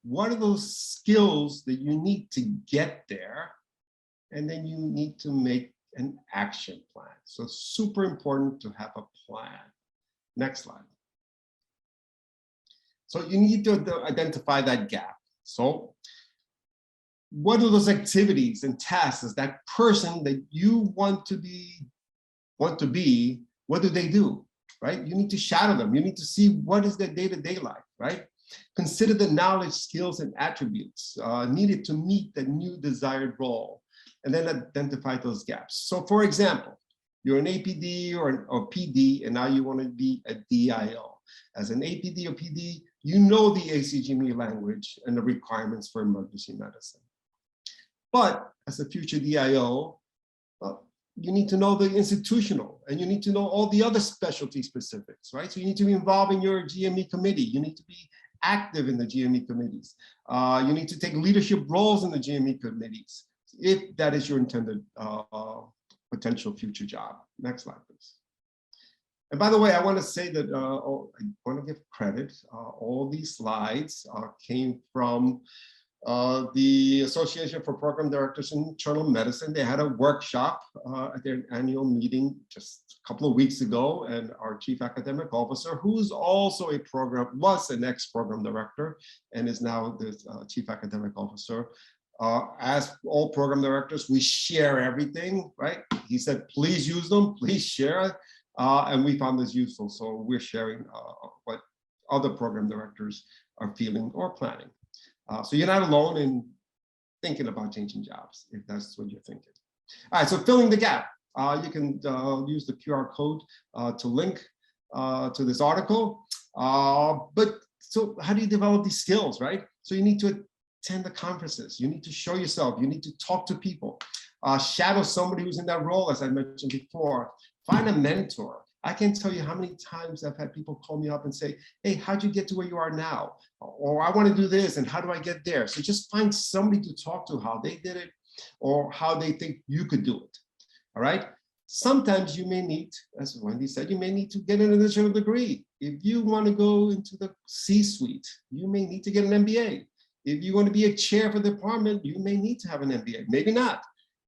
Speaker 4: What are those skills that you need to get there? And then you need to make an action plan. So super important to have a plan. Next slide. So you need to identify that gap. So what are those activities and tasks? Is that person that you want to be, what do they do, right? You need to shadow them. You need to see what is their day-to-day life, right? Consider the knowledge, skills, and attributes needed to meet the new desired role, and then identify those gaps. So for example, you're an APD or PD, and now you want to be a DIO. As an APD or PD, you know the ACGME language and the requirements for emergency medicine. But as a future DIO, you need to know the institutional, and you need to know all the other specialty specifics, right? So you need to be involved in your GME committee. You need to be active in the GME committees. You need to take leadership roles in the GME committees, if that is your intended potential future job. Next slide, please. And by the way, I want to say that I want to give credit. All these slides came from the Association for Program Directors in Internal Medicine. They had a workshop at their annual meeting just a couple of weeks ago, and our Chief Academic Officer, who's also was an ex-program director and is now the Chief Academic Officer. As all program directors, we share everything, right? He said, please use them, please share it. And we found this useful, so we're sharing what other program directors are feeling or planning. So you're not alone in thinking about changing jobs, if that's what you're thinking. All right, so filling the gap. You can use the QR code to link to this article. But so how do you develop these skills, right? So you need to attend the conferences. You need to show yourself. You need to talk to people. Shadow somebody who's in that role, as I mentioned before. Find a mentor. I can't tell you how many times I've had people call me up and say, hey, how'd you get to where you are now? Or I want to do this, and how do I get there? So just find somebody to talk to, how they did it, or how they think you could do it, all right? Sometimes you may need, as Wendy said, you may need to get an additional degree. If you want to go into the C-suite, you may need to get an MBA. If you want to be a chair for the department, you may need to have an MBA, maybe not.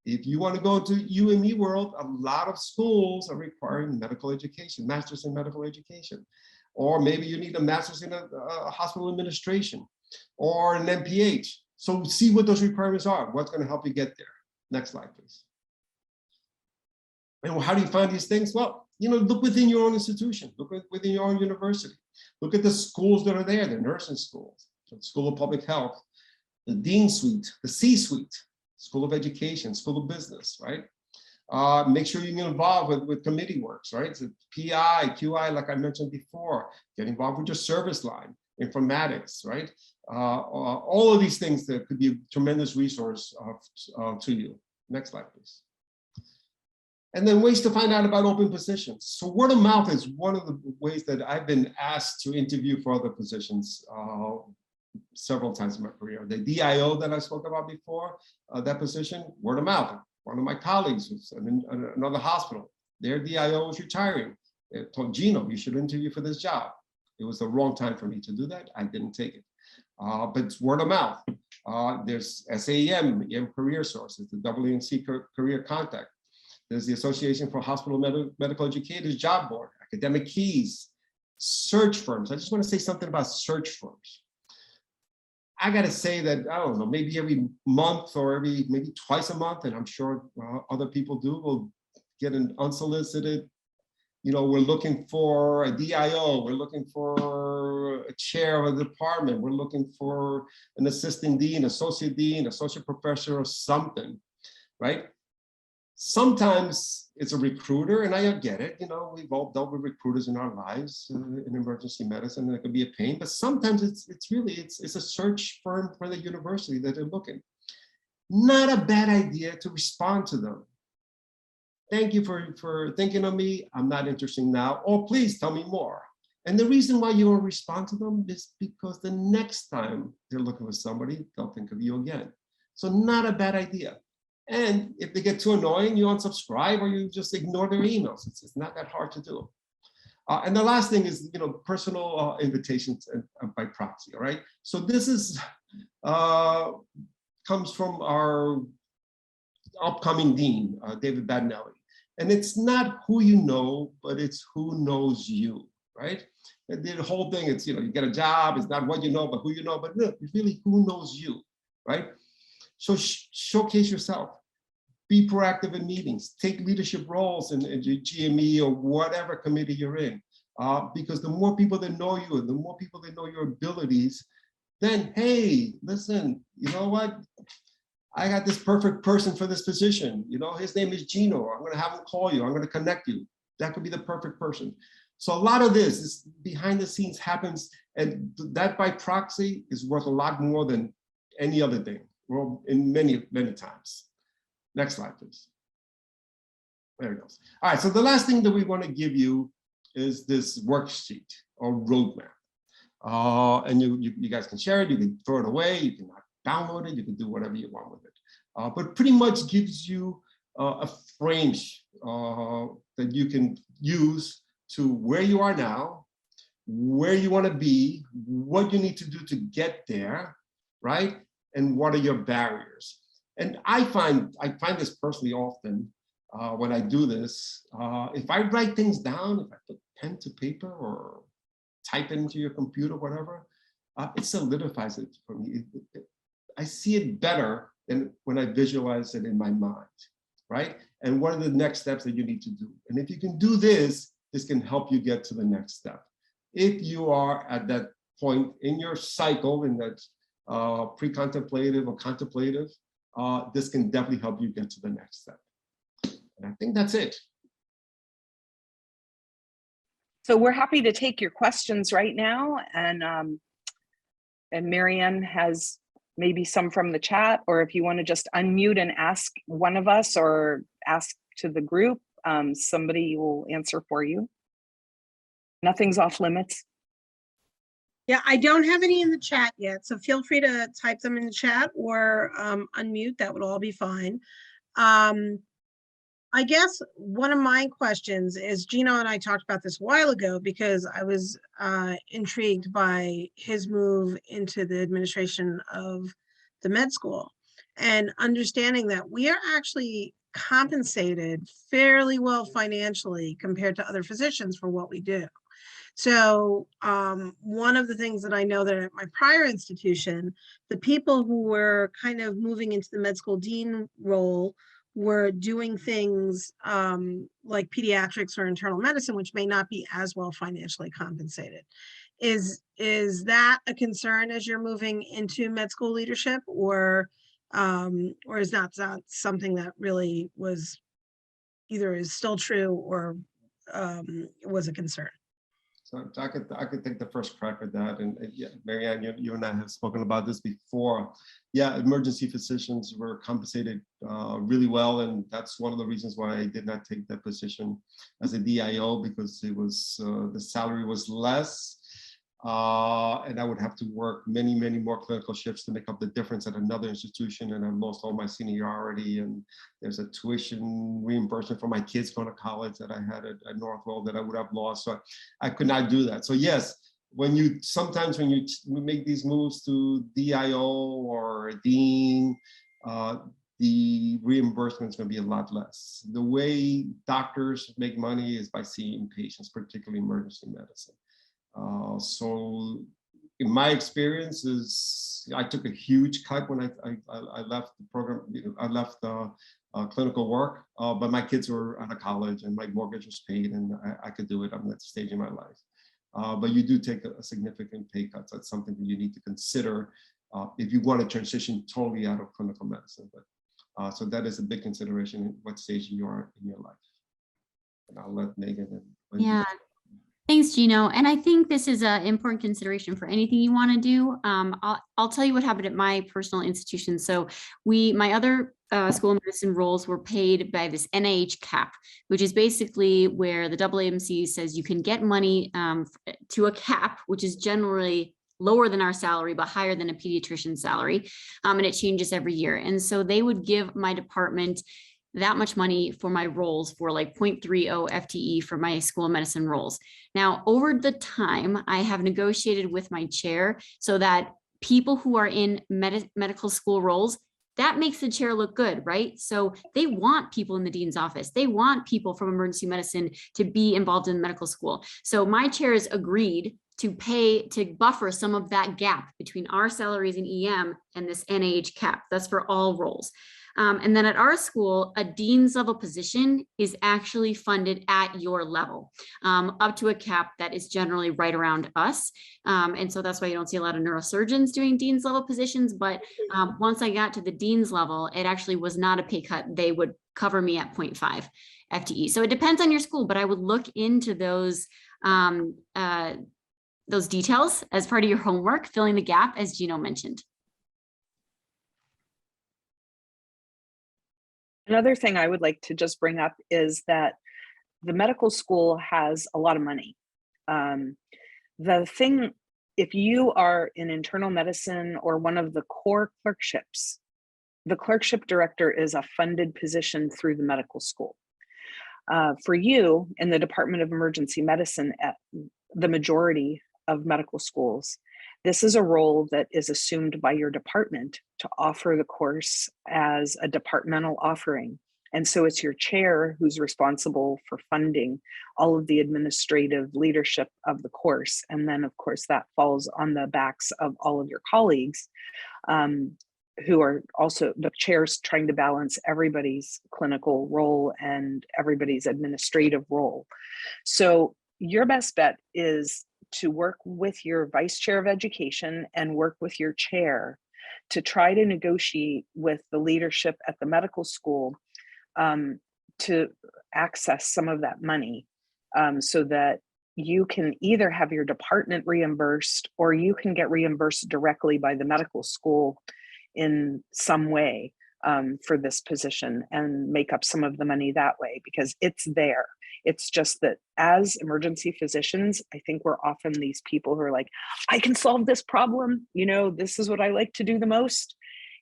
Speaker 4: If you want to go to UME world, a lot of schools are requiring medical education, master's in medical education. Or maybe you need a master's in a hospital administration or an MPH. So see what those requirements are, what's going to help you get there. Next slide, please. And how do you find these things? Well, look within your own institution, look within your own university. Look at the schools that are there, the nursing schools, the School of Public Health, the Dean Suite, the C-Suite, School of Education, School of Business, right? Make sure you get involved with committee works, right? So PI, QI, like I mentioned before, get involved with your service line, informatics, right? All of these things that could be a tremendous resource to you. Next slide, please. And then ways to find out about open positions. So word of mouth is one of the ways that I've been asked to interview for other positions several times in my career. The DIO that I spoke about before, that position, word of mouth. One of my colleagues was in another hospital. Their DIO was retiring. They told Gino, you should interview for this job. It was the wrong time for me to do that. I didn't take it. But it's word of mouth. There's SAEM, Career Sources, the WNC Career Contact. There's the Association for Hospital Medical Educators Job Board, Academic Keys, search firms. I just want to say something about search firms. I got to say that, I don't know, maybe every month or maybe twice a month, and I'm sure other people do, will get an unsolicited, we're looking for a DIO, we're looking for a chair of a department, we're looking for an assistant dean, associate professor or something, right? Sometimes it's a recruiter, and I get it. We've all dealt with recruiters in our lives in emergency medicine, and it can be a pain. But sometimes it's a search firm for the university that they're looking. Not a bad idea to respond to them. Thank you for thinking of me. I'm not interested now. Or please tell me more. And the reason why you won't respond to them is because the next time they're looking for somebody, they'll think of you again. So not a bad idea. And if they get too annoying, you unsubscribe or you just ignore their emails. It's not that hard to do. And the last thing is, personal invitations by proxy. All right. So this is comes from our upcoming dean, David Badnelli. And it's not who you know, but it's who knows you, right? And the whole thing, it's, you get a job, it's not what you know, but who you know, but it's really who knows you, right? So showcase yourself, be proactive in meetings, take leadership roles in your GME or whatever committee you're in, because the more people that know you and the more people that know your abilities, then, hey, listen, you know what? I got this perfect person for this position. His name is Gino. I'm gonna have him call you. I'm gonna connect you. That could be the perfect person. So a lot of this behind the scenes happens, and that by proxy is worth a lot more than any other thing. Well, in many, many times. Next slide, please. There it goes. All right, so the last thing that we want to give you is this worksheet or roadmap. And you guys can share it, you can throw it away, you can download it, you can do whatever you want with it. But pretty much gives you a frame that you can use to where you are now, where you want to be, what you need to do to get there, right? And what are your barriers? And I find this personally often when I do this, if I write things down, if I put pen to paper or type it into your computer, whatever, it solidifies it for me. I see it better than when I visualize it in my mind, right? And what are the next steps that you need to do? And if you can do this, this can help you get to the next step. If you are at that point in your cycle, in that pre-contemplative or contemplative, this can definitely help you get to the next step. And I think that's it.
Speaker 3: So we're happy to take your questions right now. And Marianne has maybe some from the chat, or if you want to just unmute and ask one of us or ask to the group, somebody will answer for you. Nothing's off limits.
Speaker 1: Yeah, I don't have any in the chat yet, so feel free to type them in the chat or unmute. That would all be fine. I guess one of my questions is, Gino and I talked about this a while ago because I was intrigued by his move into the administration of the med school and understanding that we are actually compensated fairly well financially compared to other physicians for what we do. So one of the things that I know that at my prior institution, the people who were kind of moving into the med school dean role were doing things like pediatrics or internal medicine, which may not be as well financially compensated. Is that a concern as you're moving into med school leadership, or is that something that really was either is still true or was a concern?
Speaker 4: So I could take the first crack at that. And yeah, Marianne, you and I have spoken about this before. Yeah, emergency physicians were compensated really well. And that's one of the reasons why I did not take that position as a DIO, because it was the salary was less. And I would have to work many, many more clinical shifts to make up the difference at another institution. And I lost all my seniority. And there's a tuition reimbursement for my kids going to college that I had at Northwell that I would have lost. So I could not do that. So yes, sometimes when you make these moves to DIO or dean, the reimbursement is going to be a lot less. The way doctors make money is by seeing patients, particularly emergency medicine. So in my experience is I took a huge cut when I left the program. I left clinical work, but my kids were out of college and my mortgage was paid, and I could do it. I'm at the stage in my life. But you do take a significant pay cut. So that's something that you need to consider if you want to transition totally out of clinical medicine. But so that is a big consideration in what stage you are in your life. And I'll let Megan and Wendy.
Speaker 2: Yeah. Thanks, Gino. And I think this is an important consideration for anything you want to do. I'll tell you what happened at my personal institution. So my other school of medicine roles were paid by this NIH cap, which is basically where the AAMC says you can get money to a cap, which is generally lower than our salary, but higher than a pediatrician's salary. And it changes every year. And so they would give my department that much money for my roles for like 0.30 FTE for my school of medicine roles. Now, over the time, I have negotiated with my chair so that people who are in medical school roles, that makes the chair look good, right? So they want people in the dean's office. They want people from emergency medicine to be involved in medical school. So my chair has agreed to buffer some of that gap between our salaries in EM and this NIH cap. That's for all roles. And then at our school, a dean's level position is actually funded at your level, up to a cap that is generally right around us. And so that's why you don't see a lot of neurosurgeons doing dean's level positions. But once I got to the dean's level, it actually was not a pay cut. They would cover me at 0.5 FTE. So it depends on your school, but I would look into those details as part of your homework, filling the gap, as Gino mentioned.
Speaker 3: Another thing I would like to just bring up is that the medical school has a lot of money. The thing, if you are in internal medicine or one of the core clerkships, the clerkship director is a funded position through the medical school. For you in the Department of Emergency Medicine at the majority of medical schools, this is a role that is assumed by your department to offer the course as a departmental offering. And so it's your chair who's responsible for funding all of the administrative leadership of the course. And then of course that falls on the backs of all of your colleagues who are also the chairs trying to balance everybody's clinical role and everybody's administrative role. So your best bet is to work with your vice chair of education and work with your chair to try to negotiate with the leadership at the medical school to access some of that money so that you can either have your department reimbursed or you can get reimbursed directly by the medical school in some way for this position and make up some of the money that way, because it's there. It's just that as emergency physicians, I think we're often these people who are like, I can solve this problem. You know, this is what I like to do the most.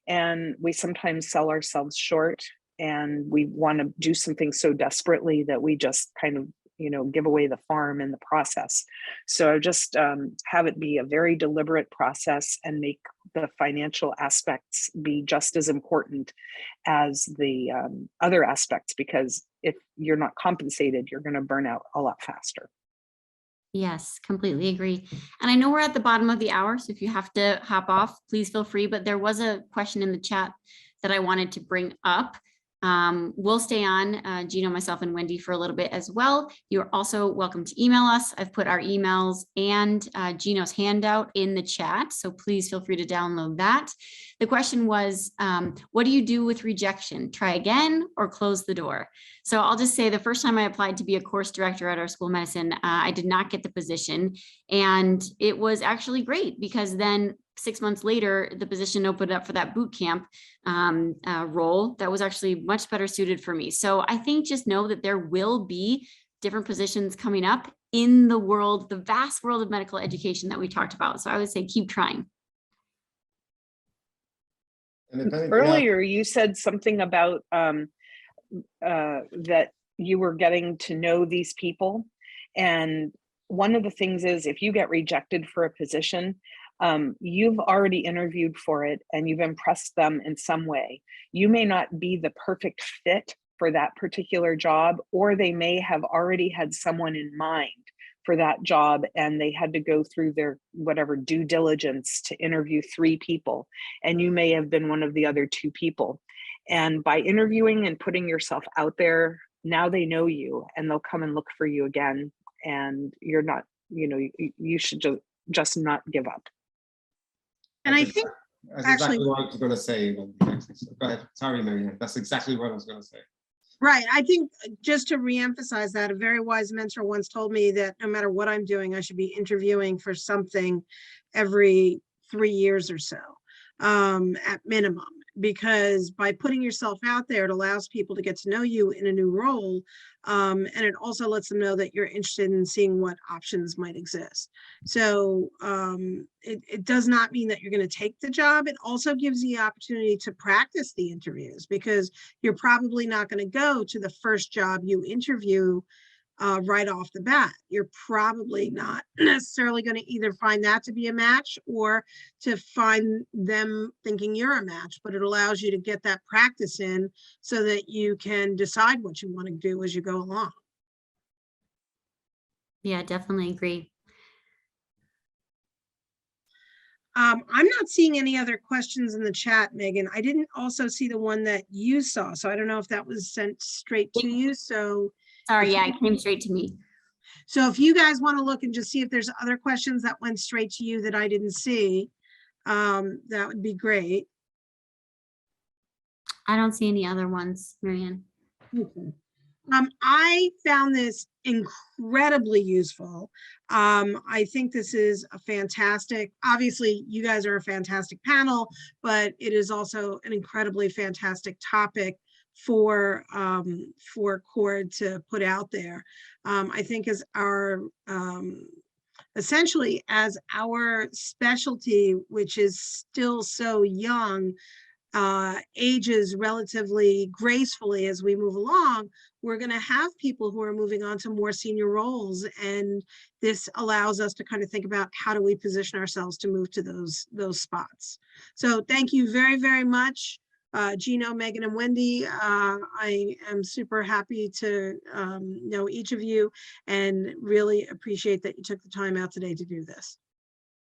Speaker 3: And we sometimes sell ourselves short and we want to do something so desperately that we just kind of, you know, give away the farm in the process. So just have it be a very deliberate process and make the financial aspects be just as important as the other aspects, because if you're not compensated, you're going to burn out a lot faster.
Speaker 2: Yes, completely agree. And I know we're at the bottom of the hour, so if you have to hop off, please feel free. But there was a question in the chat that I wanted to bring up. We'll stay on, Gino, myself, and Wendy for a little bit as well. You're also welcome to email us. I've put our emails and Gino's handout in the chat, so please feel free to download that. The question was, what do you do with rejection? Try again or close the door? So I'll just say the first time I applied to be a course director at our school of medicine, I did not get the position. And it was actually great because then 6 months later, the position opened up for that boot camp role that was actually much better suited for me. So I think just know that there will be different positions coming up in the world, the vast world of medical education that we talked about. So I would say keep trying.
Speaker 3: Earlier, you said something about that you were getting to know these people. And one of the things is if you get rejected for a position, you've already interviewed for it and you've impressed them in some way. You may not be the perfect fit for that particular job, or they may have already had someone in mind for that job, and they had to go through their whatever due diligence to interview 3 people, and you may have been one of the other 2 people. And by interviewing and putting yourself out there, now they know you and they'll come and look for you again. And you're not, you should just not give up.
Speaker 1: And I think
Speaker 4: That's
Speaker 1: actually,
Speaker 4: exactly what I was going to say. Wendy. Go ahead. Sorry, Marianne. That's exactly what I was going to say.
Speaker 1: right. I think just to reemphasize that, a very wise mentor once told me that no matter what I'm doing, I should be interviewing for something every 3 years or so, at minimum, because by putting yourself out there, it allows people to get to know you in a new role. And it also lets them know that you're interested in seeing what options might exist. So it does not mean that you're going to take the job. It also gives you the opportunity to practice the interviews, because you're probably not going to go to the first job you interview right off the bat. You're probably not necessarily going to either find that to be a match or to find them thinking you're a match, but it allows you to get that practice in so that you can decide what you want to do as you go along.
Speaker 2: Yeah, definitely agree.
Speaker 1: I'm not seeing any other questions in the chat, Megan. I didn't also see the one that you saw, so I don't know if that was sent straight to you. So
Speaker 2: Sorry, yeah, it came straight to me.
Speaker 1: So if you guys want to look and just see if there's other questions that went straight to you that I didn't see, that would be great.
Speaker 2: I don't see any other ones, Marianne.
Speaker 1: Okay. I found this incredibly useful. I think this is a fantastic, obviously you guys are a fantastic panel, but it is also an incredibly fantastic topic for CORD to put out there. I think as our, essentially as our specialty, which is still so young, ages relatively gracefully as we move along, we're going to have people who are moving on to more senior roles. And this allows us to kind of think about how do we position ourselves to move to those spots. So thank you very, very much, Gino, Megan, and Wendy. I am super happy to know each of you and really appreciate that you took the time out today to do this.